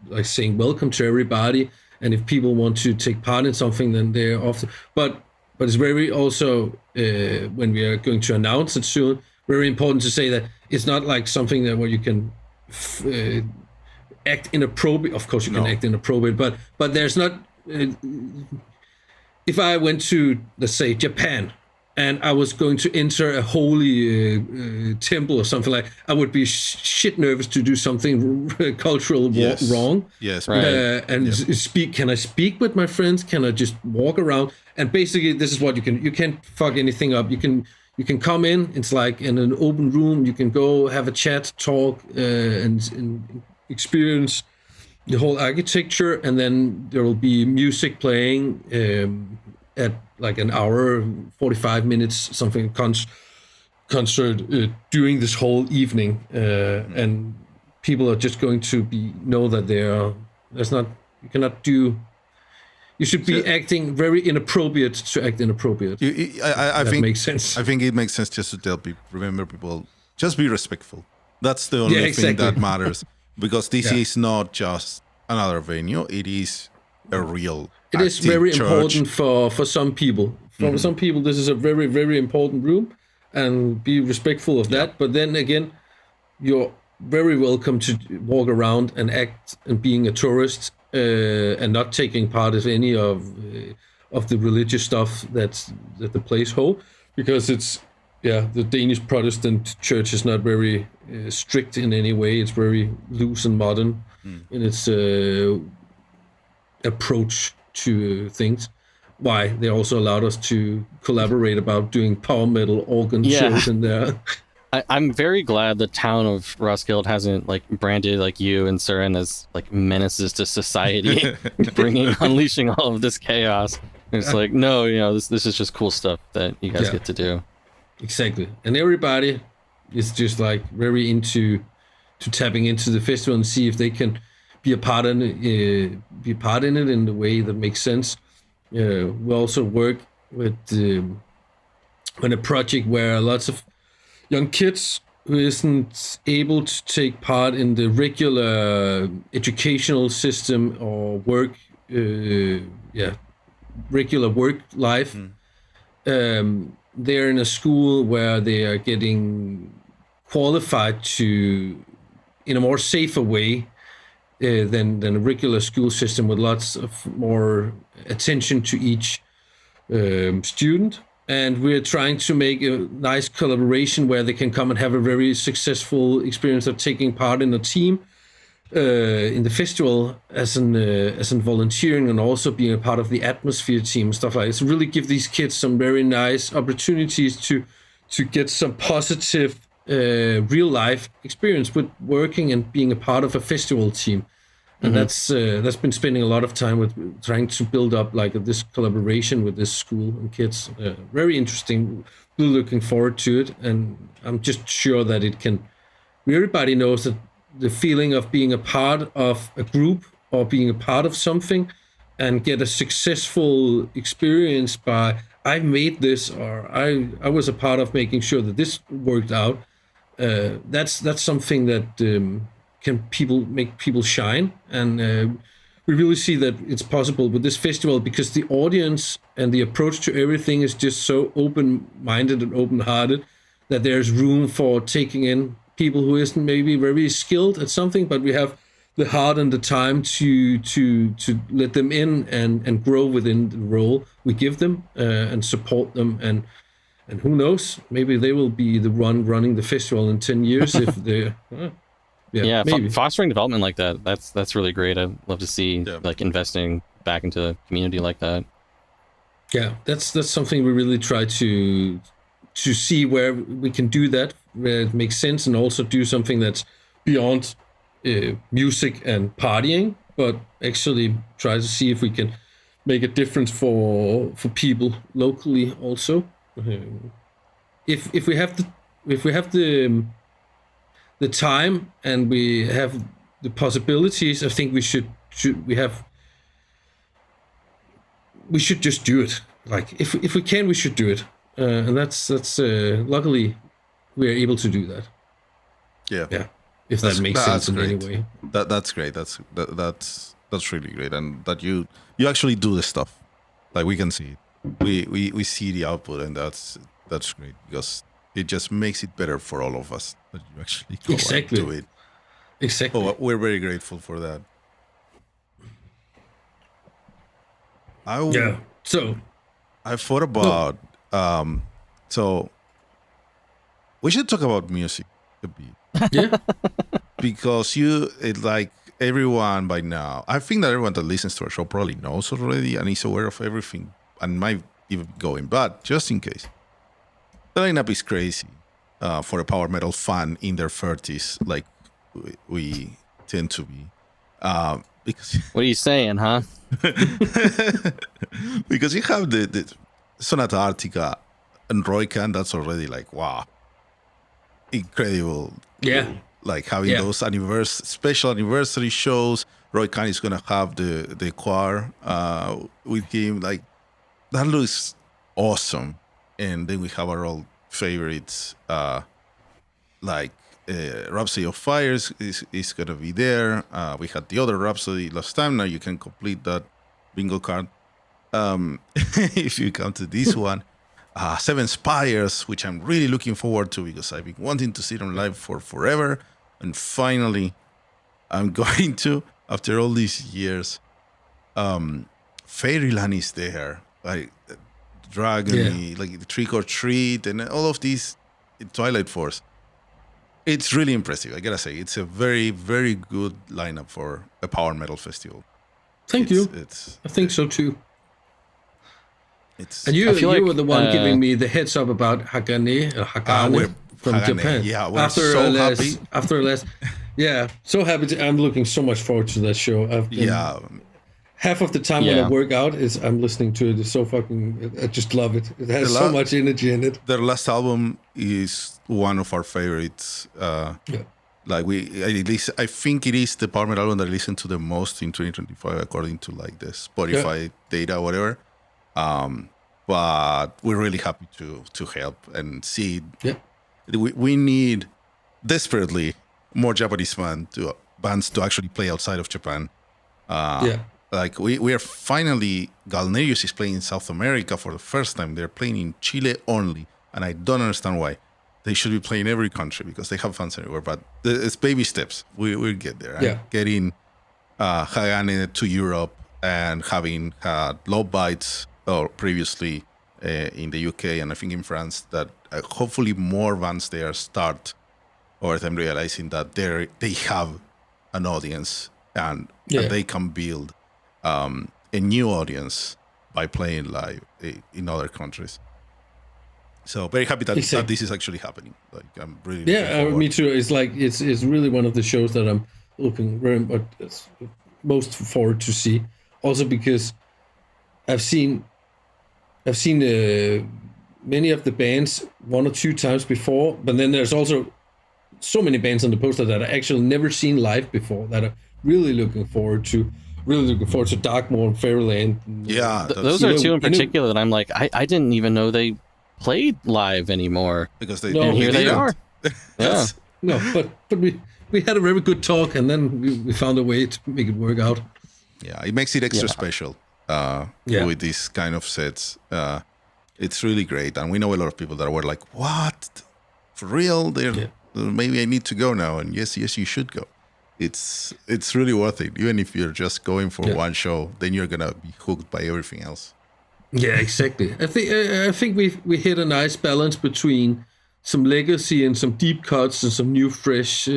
like saying welcome to everybody. And if people want to take part in something, then they're off. But it's very also when we are going to announce it soon, very important to say that it's not like something that where you can act inappropriate. Of course, you can act inappropriate, but there's not. If I went to, let's say, Japan, and I was going to enter a holy temple or something like, I would be shit nervous to do something cultural wrong. Yes, right. Speak. Can I speak with my friends? Can I just walk around? And basically, this is what you can. You can't fuck anything up. You can come in. It's like in an open room. You can go have a chat, talk, and experience the whole architecture, and then there will be music playing at like an hour, 45 minutes, something concert during this whole evening, and people are just going to know that you cannot do. You should be acting very inappropriate to act inappropriate. I think makes sense. I think it makes sense just to tell people, remember people, just be respectful. That's the only thing that matters. Because this is not just another venue, it is a real It is very church. important for some people. For some people, this is a very, very important room, and be respectful of that. But then again, you're very welcome to walk around and act and being a tourist and not taking part of any of the religious stuff that the place holds, because it's the Danish Protestant church is not very strict in any way. It's very loose and modern in its approach to things. Why they also allowed us to collaborate about doing power metal organ shows in there. I'm very glad the town of Roskilde hasn't like branded like you and Søren as like menaces to society, unleashing all of this chaos. It's like, no, this is just cool stuff that you guys get to do. Exactly, and everybody is just like very into tapping into the festival and see if they can be a part in it in the way that makes sense. We also work with on a project where lots of young kids who isn't able to take part in the regular educational system or work, regular work life. They're in a school where they are getting qualified to, in a more safer way than a regular school system, with lots of more attention to each student. And we're trying to make a nice collaboration where they can come and have a very successful experience of taking part in a team in the festival as an volunteering, and also being a part of the atmosphere team and stuff like that. So really give these kids some very nice opportunities to get some positive real life experience with working and being a part of a festival team. And that's been spending a lot of time with trying to build up like this collaboration with this school and kids. Very interesting. Really looking forward to it, and I'm just sure that it can. Everybody knows that the feeling of being a part of a group or being a part of something, and get a successful experience by I made this or I was a part of making sure that this worked out. That's something that can make people shine, and we really see that it's possible with this festival because the audience and the approach to everything is just so open-minded and open-hearted that there's room for taking in people who isn't maybe very skilled at something, but we have the heart and the time to let them in and grow within the role we give them and support them, and who knows, maybe they will be the one running the festival in 10 years if they fostering development like that's really great. I'd love to see like investing back into the community like that. Yeah, that's something we really try to see where we can do that, where it makes sense, and also do something that's beyond music and partying, but actually try to see if we can make a difference for people locally also. If we have the time and we have the possibilities, I think we should just do it. Like if we can, we should do it, and that's luckily we are able to do that. Yeah. If that makes sense in any way. That's great. That's really great, and that you actually do this stuff. Like we can see it. We see the output, and that's great because it just makes it better for all of us that you actually go and do it. Exactly. Oh, we're very grateful for that. So I thought about so we should talk about music a bit. Yeah. Because like everyone by now, I think that everyone that listens to our show probably knows already and is aware of everything and might even be going, but just in case. The lineup is crazy for a power metal fan in their 30s, like we tend to be. Because what are you saying, huh? Because you have the Sonata Arctica and Roykan, that's already like, wow, incredible. Yeah. Like having those special anniversary shows. Roykan is going to have the choir with him. Like, that looks awesome. And then we have our old favorites, like Rhapsody of Fire is going to be there. We had the other Rhapsody last time. Now you can complete that bingo card if you come to this one. Seven Spires, which I'm really looking forward to because I've been wanting to see them live for forever. And finally, I'm going to, after all these years. Fairyland is there. Like, Dragon, like the Trick or Treat, and all of these Twilight Force. It's really impressive. I gotta say, it's a very, very good lineup for a power metal festival. Thank you. I think so too. And you were the one giving me the heads up about Hagane from Japan. Yeah, we're happy. After last, so happy. I'm looking so much forward to that show. Half of the time when I work out I'm listening to it. It's so fucking, I just love it. It has so much energy in it. Their last album is one of our favorites. Like I think it is the power metal album that I listened to the most in 2025, according to like the Spotify data, whatever. But we're really happy to help and see. Yeah. We need desperately more Japanese bands to actually play outside of Japan. Like we are finally, Galnerius is playing in South America for the first time. They're playing in Chile only, and I don't understand why. They should be playing every country because they have fans everywhere. But it's baby steps. We'll get there. Getting Hagane to Europe and having had Love Bites previously in the UK and I think in France, that hopefully more bands there start over time realizing that they have an audience and they can build a new audience by playing live in other countries. So very happy that this is actually happening. Like I'm really me too. It's like it's really one of the shows that I'm looking very much most forward to see. Also because I've seen many of the bands 1 or 2 times before, but then there's also so many bands on the poster that I actually never seen live before that are really looking forward to Darkmoor and Fairyland. Yeah, those are two in particular that I'm like, I didn't even know they played live anymore. Because they are. Yeah. No, but we had a very good talk, and then we found a way to make it work out. Yeah, it makes it extra special with these kind of sets. It's really great, and we know a lot of people that were like, "What? For real? Maybe I need to go now." And yes, you should go. It's really worth it. Even if you're just going for one show, then you're gonna be hooked by everything else. Yeah, exactly. I think we hit a nice balance between some legacy and some deep cuts and some new fresh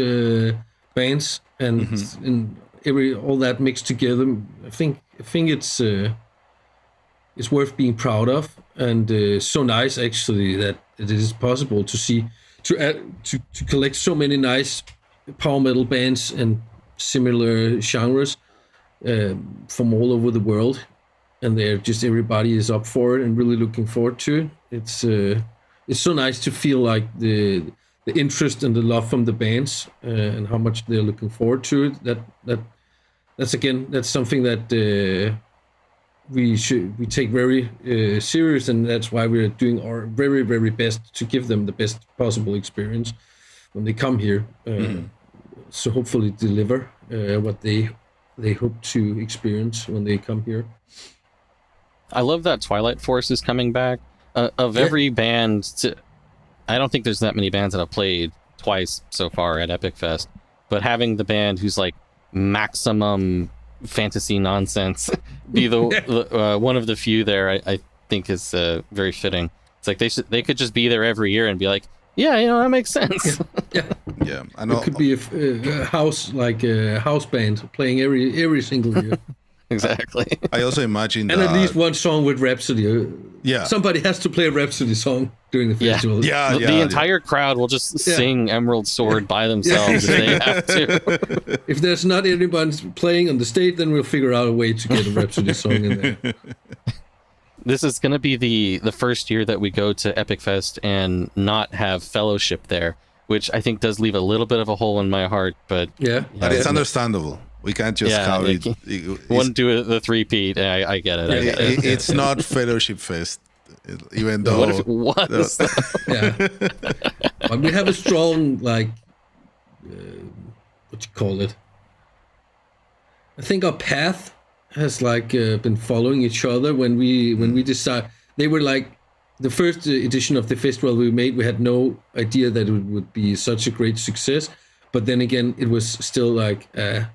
bands and all that mixed together. I think it's worth being proud of, and so nice actually that it is possible to see to collect so many nice power metal bands and similar genres from all over the world, and everybody is up for it and really looking forward to it. It's so nice to feel like the interest and the love from the bands and how much they're looking forward to it. That's something that we take very serious, and that's why we're doing our very, very best to give them the best possible experience when they come here. So hopefully deliver what they hope to experience when they come here. I love that Twilight Force is coming back. Every band, I don't think there's that many bands that have played twice so far at Epic Fest, but having the band who's like maximum fantasy nonsense be the one of the few there, I think is very fitting. It's like they could just be there every year and be like, yeah, that makes sense. Yeah. I know. It could be a house band playing every single year. Exactly. I also imagine and at least one song with Rhapsody. Yeah. Somebody has to play a Rhapsody song during the festival. Yeah. The entire crowd will just sing Emerald Sword by themselves if they have to. If there's not anyone playing on the stage, then we'll figure out a way to get a Rhapsody song in there. This is going to be the first year that we go to Epic Fest and not have Fellowship there, which I think does leave a little bit of a hole in my heart. But but it's understandable. We can't just count it. Wouldn't do the three-peat. I get it. It's not Fellowship Fest, even though. What if it was? But we have a strong, what you call it? I think our path has been following each other when we decide. They were like the first edition of the festival we made. We had no idea that it would be such a great success, but then again, it was still like a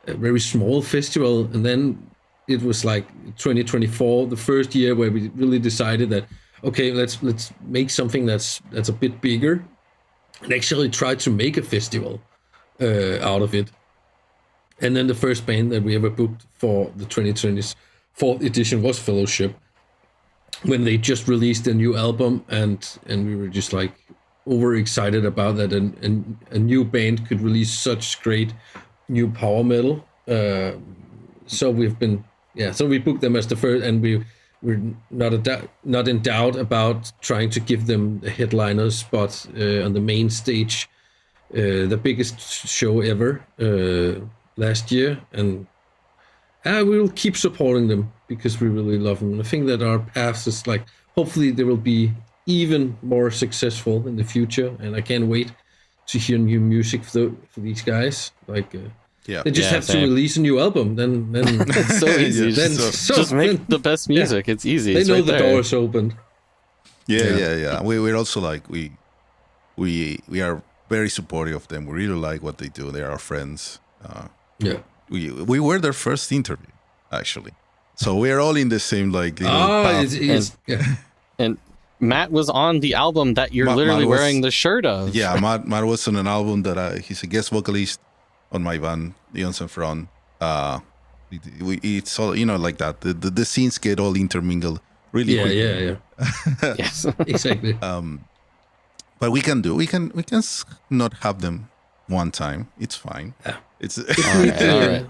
very small festival, and then it was like 2024, the first year where we really decided that okay, let's make something that's a bit bigger, and actually try to make a festival out of it. And then the first band that we ever booked for the 2024 edition was Fellowship, when they just released a new album, and we were just like overexcited about that, and a new band could release such great new power metal. So we booked them as the first, and we're not in doubt about trying to give them a headliner spot on the main stage, the biggest show ever last year, and we will keep supporting them because we really love them. And I think that our path is hopefully they will be even more successful in the future, and I can't wait to hear new music for these guys. They just have to release a new album. Then it's so easy. Just make the best music. It's easy. They know the door is open. Yeah. We're also we are very supportive of them. We really like what they do. They are our friends. We were their first interview, actually. So we're all in the same path. And Matt was on the album that you're literally wearing the shirt of. Yeah, Matt was on an album that he's a guest vocalist on my band, Leons and Fron. It's all like that. The scenes get all intermingled really quickly. Yeah. Yes, exactly. But we can not have them one time. It's fine. Yeah. It's all right.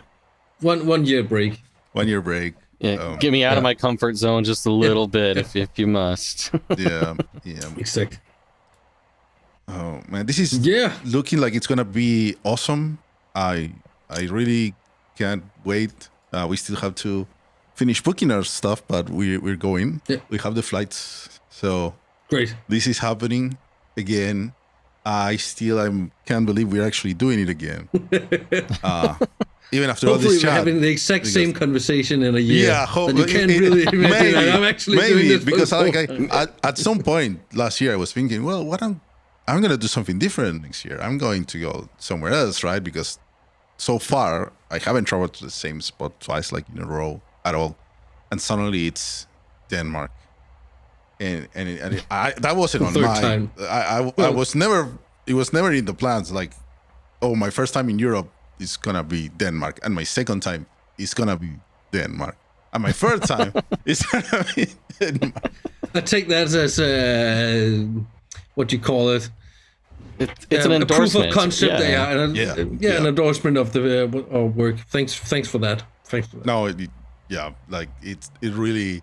1 year break. 1 year break. Yeah, get me out of my comfort zone just a little bit if you must. yeah. Exactly. Oh man, this is looking like it's gonna be awesome. I really can't wait. We still have to finish booking our stuff, but we're going. Yeah. We have the flights, so great. This is happening again. I can't believe we're actually doing it again. Even after all this chat, we're having the exact same conversation in a year. Yeah, you can't really imagine that I'm actually doing this because at some point last year I was thinking, well, what I'm going to do something different next year. I'm going to go somewhere else, right? Because so far I haven't traveled to the same spot twice, like in a row at all, and suddenly it's Denmark, and that wasn't on mine. I was never. It was never in the plans. Like, oh, my first time in Europe is gonna be Denmark, and my second time is gonna be Denmark, and my third time is gonna be Denmark. I take that as what do you call it? It's an endorsement. A proof of concept. An endorsement of the our work. Thanks for that. No, like it really,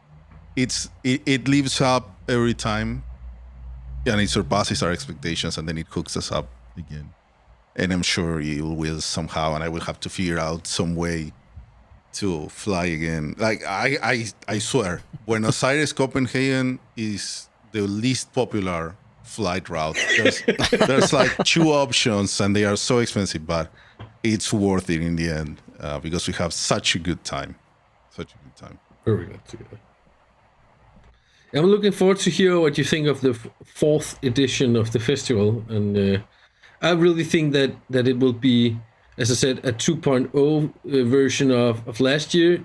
it lives up every time, and it surpasses our expectations, and then it hooks us up again. And I'm sure it will somehow, and I will have to figure out some way to fly again. Like I swear, Buenos Aires, Copenhagen is the least popular flight route. There's like 2 options, and they are so expensive, but it's worth it in the end because we have such a good time. Very good together. I'm looking forward to hear what you think of the 4th edition of the festival, and I really think that it will be, as I said, a 2.0 version of last year,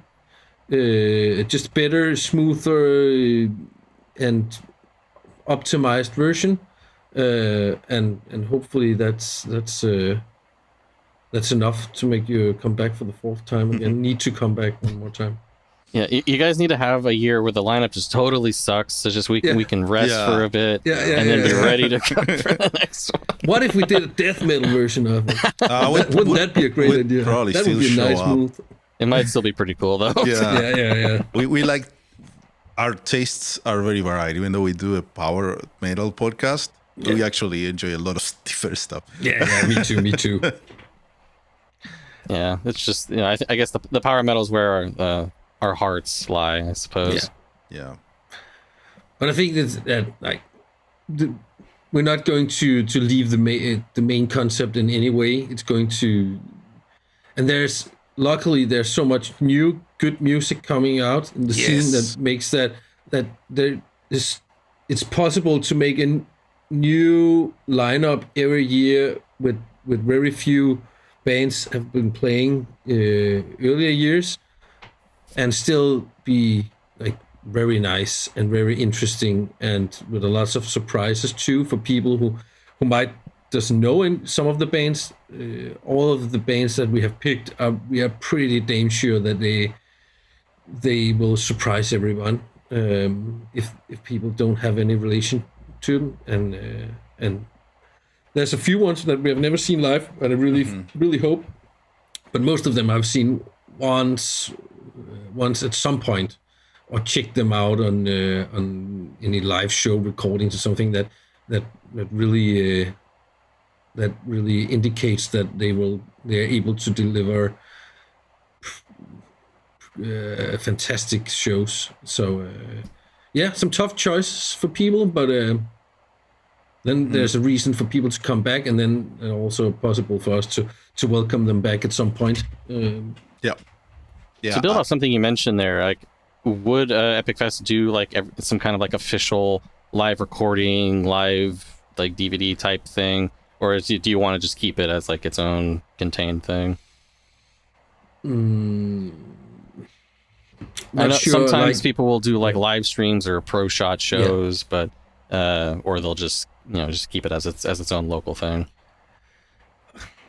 just better, smoother, and optimized version, and hopefully that's enough to make you come back for the 4th time again. Need to come back one more time. Yeah, you guys need to have a year where the lineup just totally sucks, so just we can rest for a bit, and then be ready to come for the next one. What if we did a death metal version of it? Wouldn't that be a great idea? That would be a nice move. It might still be pretty cool though. Yeah. We like, our tastes are very varied. Even though we do a power metal podcast, we actually enjoy a lot of different stuff. Yeah, me too. Yeah, it's just, I guess the power metal is where our hearts lie, I suppose. Yeah. But I think that we're not going to leave the main concept in any way. It's going to, and luckily there's so much new good music coming out in the scene that makes that it's possible to make a new lineup every year with very few bands have been playing earlier years, and still be like very nice and very interesting, and with a lot of surprises too for people who might doesn't know in some of the bands. All of the bands that we have picked, we are pretty damn sure that they will surprise everyone if people don't have any relation to them, and there's a few ones that we have never seen live, but I really hope. But most of them I've seen once at some point, or checked them out on any live show recordings or something that really indicates that they're able to deliver fantastic shows. So some tough choices for people, but then there's a reason for people to come back, and then also possible for us to welcome them back at some point. To build off something you mentioned there, like, would Epic Fest do like some kind of like official live recording, live like DVD type thing, or do you want to just keep it as like its own contained thing? I know sometimes people will do like live streams or pro shot shows, but or they'll just just keep it as its own local thing.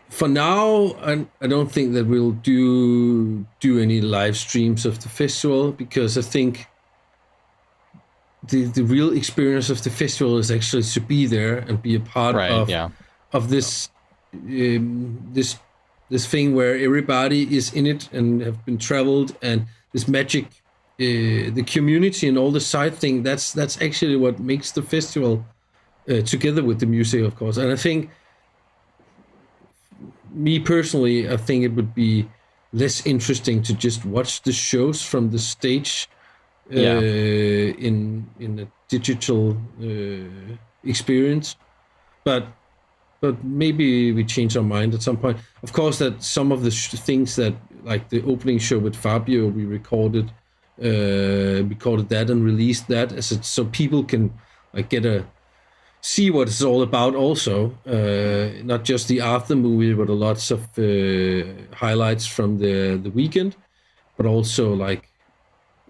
For now, I don't think that we'll do any live streams of the festival, because I think the real experience of the festival is actually to be there and be a part of this thing where everybody is in it and have been traveled, and this magic, the community and all the side thing. That's actually what makes the festival, together with the music, of course. And I think, me personally, I think it would be less interesting to just watch the shows from the stage in a digital experience, but maybe we change our mind at some point. Of course, that some of the things that, like the opening show with Fabio, we recorded that and released that so people can like see what it's all about also, not just the after movie, but lots of highlights from the weekend, but also like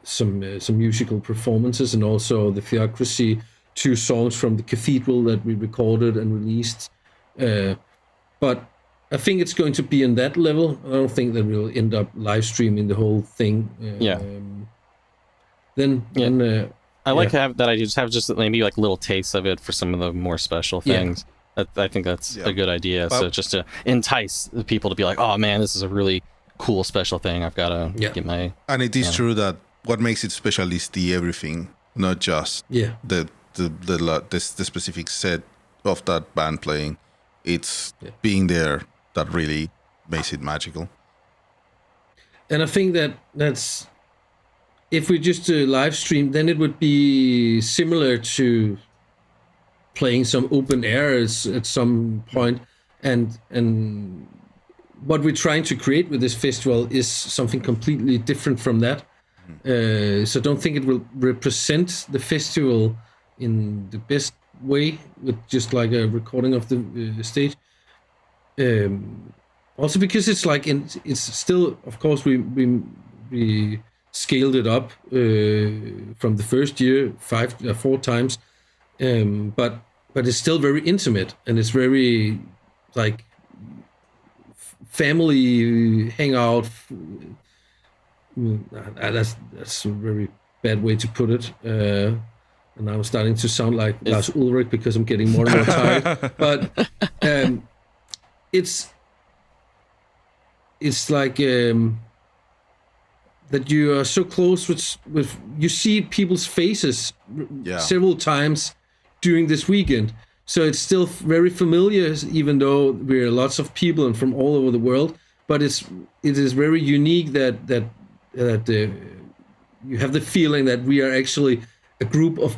some musical performances, and also the Theocracy, 2 songs from the Cathedral that we recorded and released. But I think it's going to be in that level. I don't think that we'll end up live streaming the whole thing. I like to have that. I just have maybe like little tastes of it for some of the more special things. I think that's a good idea. So just to entice the people to be like, oh man, this is a really cool special thing. I've got to get my. And it is true that what makes it special is the everything, not just the specific set of that band playing. It's being there that really makes it magical. And I think that's, if we just live stream, then it would be similar to playing some open airs at some point. And what we're trying to create with this festival is something completely different from that. So don't think it will represent the festival in the best way with just like a recording of the stage. Also because it's like it's still, of course, we scaled it up from the first year 4 times, but it's still very intimate, and it's very like family hangout. That's a very bad way to put it. And I'm starting to sound like Lars Ulrich because I'm getting more and more tired. But it's like that you are so close with you see people's faces several times during this weekend. So it's still very familiar, even though we're lots of people and from all over the world. But it is very unique that you have the feeling that we are actually a group of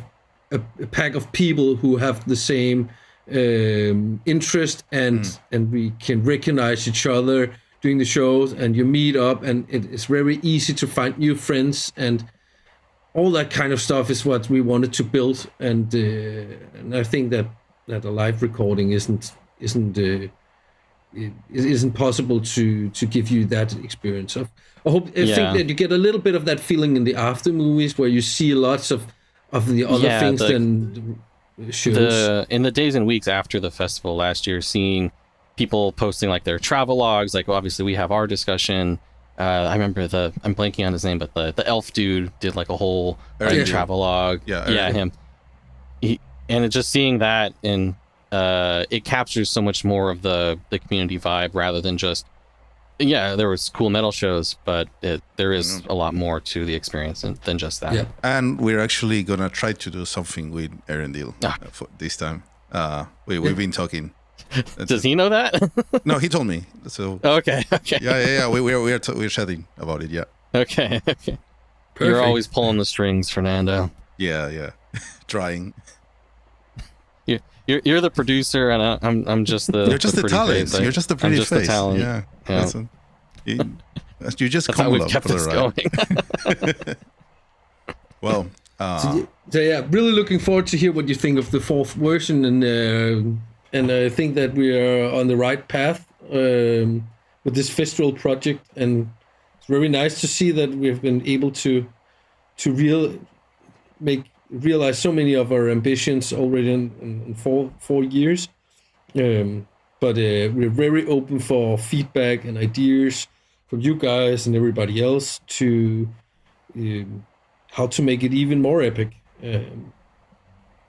a pack of people who have the same interest, and we can recognize each other during the shows, and you meet up, and it's very easy to find new friends, and all that kind of stuff is what we wanted to build. And I think that a live recording isn't possible to give you that experience. I think that you get a little bit of that feeling in the after movies, where you see lots of the other things than shows. In the days and weeks after the festival last year, seeing people posting like their travel logs, like obviously we have our discussion. I remember I'm blanking on his name, but the elf dude did like a whole travel log. Him. And just seeing that, and it captures so much more of the community vibe, rather than just there was cool metal shows, but there is a lot more to the experience than just that. And we're actually gonna try to do something with Erendil for this time. We've been talking. Does he know that? No, he told me. So okay. Yeah. We're chatting about it. Yeah. Okay. Perfect. You're always pulling the strings, Fernando. Yeah. Trying. You're the producer, and I'm just the. You're just the talent. You're just the pretty face. The talent. Yeah. You just That's how we've kept this going. Well. Really looking forward to hear what you think of the 4th version, and I think that we are on the right path with this festival project, and it's very nice to see that we've been able to realize so many of our ambitions already in 4 years. But we're very open for feedback and ideas from you guys and everybody else to how to make it even more epic.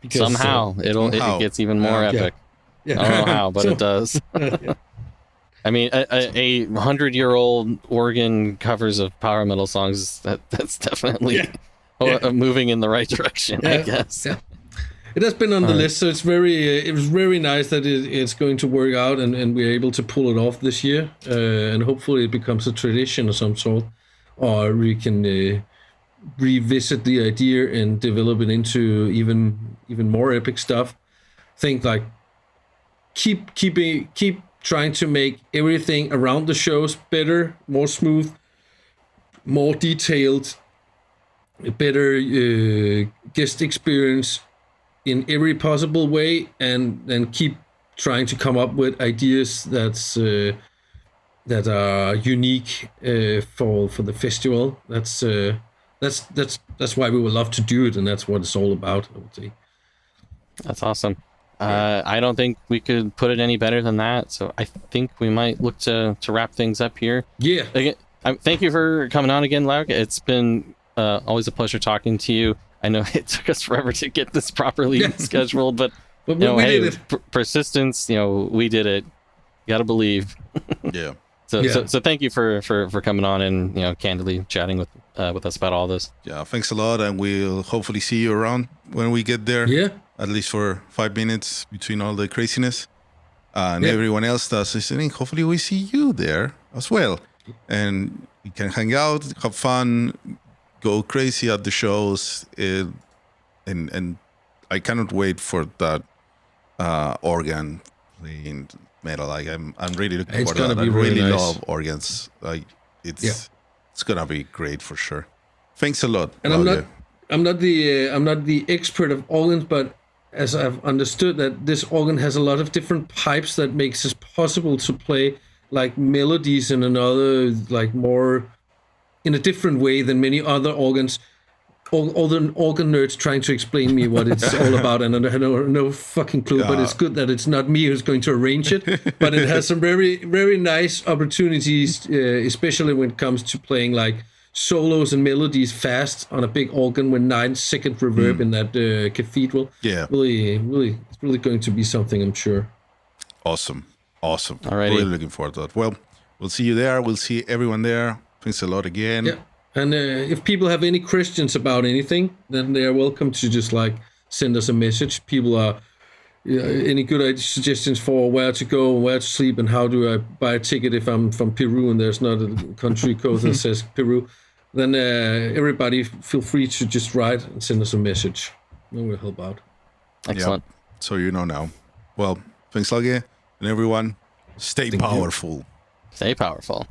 Because somehow it gets even more epic. I don't know how, but it does. I mean, a 100-year-old organ covers of power metal songs, that's definitely moving in the right direction, I guess. Yeah. It has been on the list, so it was very nice that it's going to work out and we're able to pull it off this year. And hopefully it becomes a tradition of some sort, or we can revisit the idea and develop it into even more epic stuff. Think like keep trying to make everything around the shows better, more smooth, more detailed, better guest experience in every possible way, and keep trying to come up with ideas that are unique for the festival. That's why we would love to do it, and that's what it's all about, I would say. That's awesome. I don't think we could put it any better than that. So I think we might look to wrap things up here. Yeah. Again, thank you for coming on again, Lauge. It's been always a pleasure talking to you. I know it took us forever to get this properly scheduled, but we did it. Persistence, we did it. You gotta believe. Yeah. So thank you for coming on and candidly chatting with us about all this. Yeah, thanks a lot, and we'll hopefully see you around when we get there. Yeah. At least for 5 minutes between all the craziness. And everyone else that's listening, hopefully we see you there as well. And we can hang out, have fun, go crazy at the shows, and I cannot wait for that organ playing metal. Like I'm really looking forward to that. I really love organs. Like it's gonna be great for sure. Thanks a lot. And I'm not the expert of organs, but as I've understood that this organ has a lot of different pipes that makes it possible to play like melodies in another, like more in a different way than many other organs. All the organ nerds trying to explain me what it's all about, and I have no fucking clue. But it's good that it's not me who's going to arrange it. But it has some very, very nice opportunities, especially when it comes to playing like solos and melodies fast on a big organ with 9-second reverb in that cathedral. Yeah, really, it's really going to be something, I'm sure. Awesome. Alrighty. Really looking forward to that. Well, we'll see you there. We'll see everyone there. Thanks a lot again. Yeah. And if people have any questions about anything, then they are welcome to just like send us a message. People are any good suggestions for where to go, where to sleep, and how do I buy a ticket if I'm from Peru and there's not a country code that says Peru, then everybody feel free to just write and send us a message. And we'll help out. Excellent. Yep. So you know now. Well, thanks, Lauge, and everyone. Stay powerful. Stay powerful.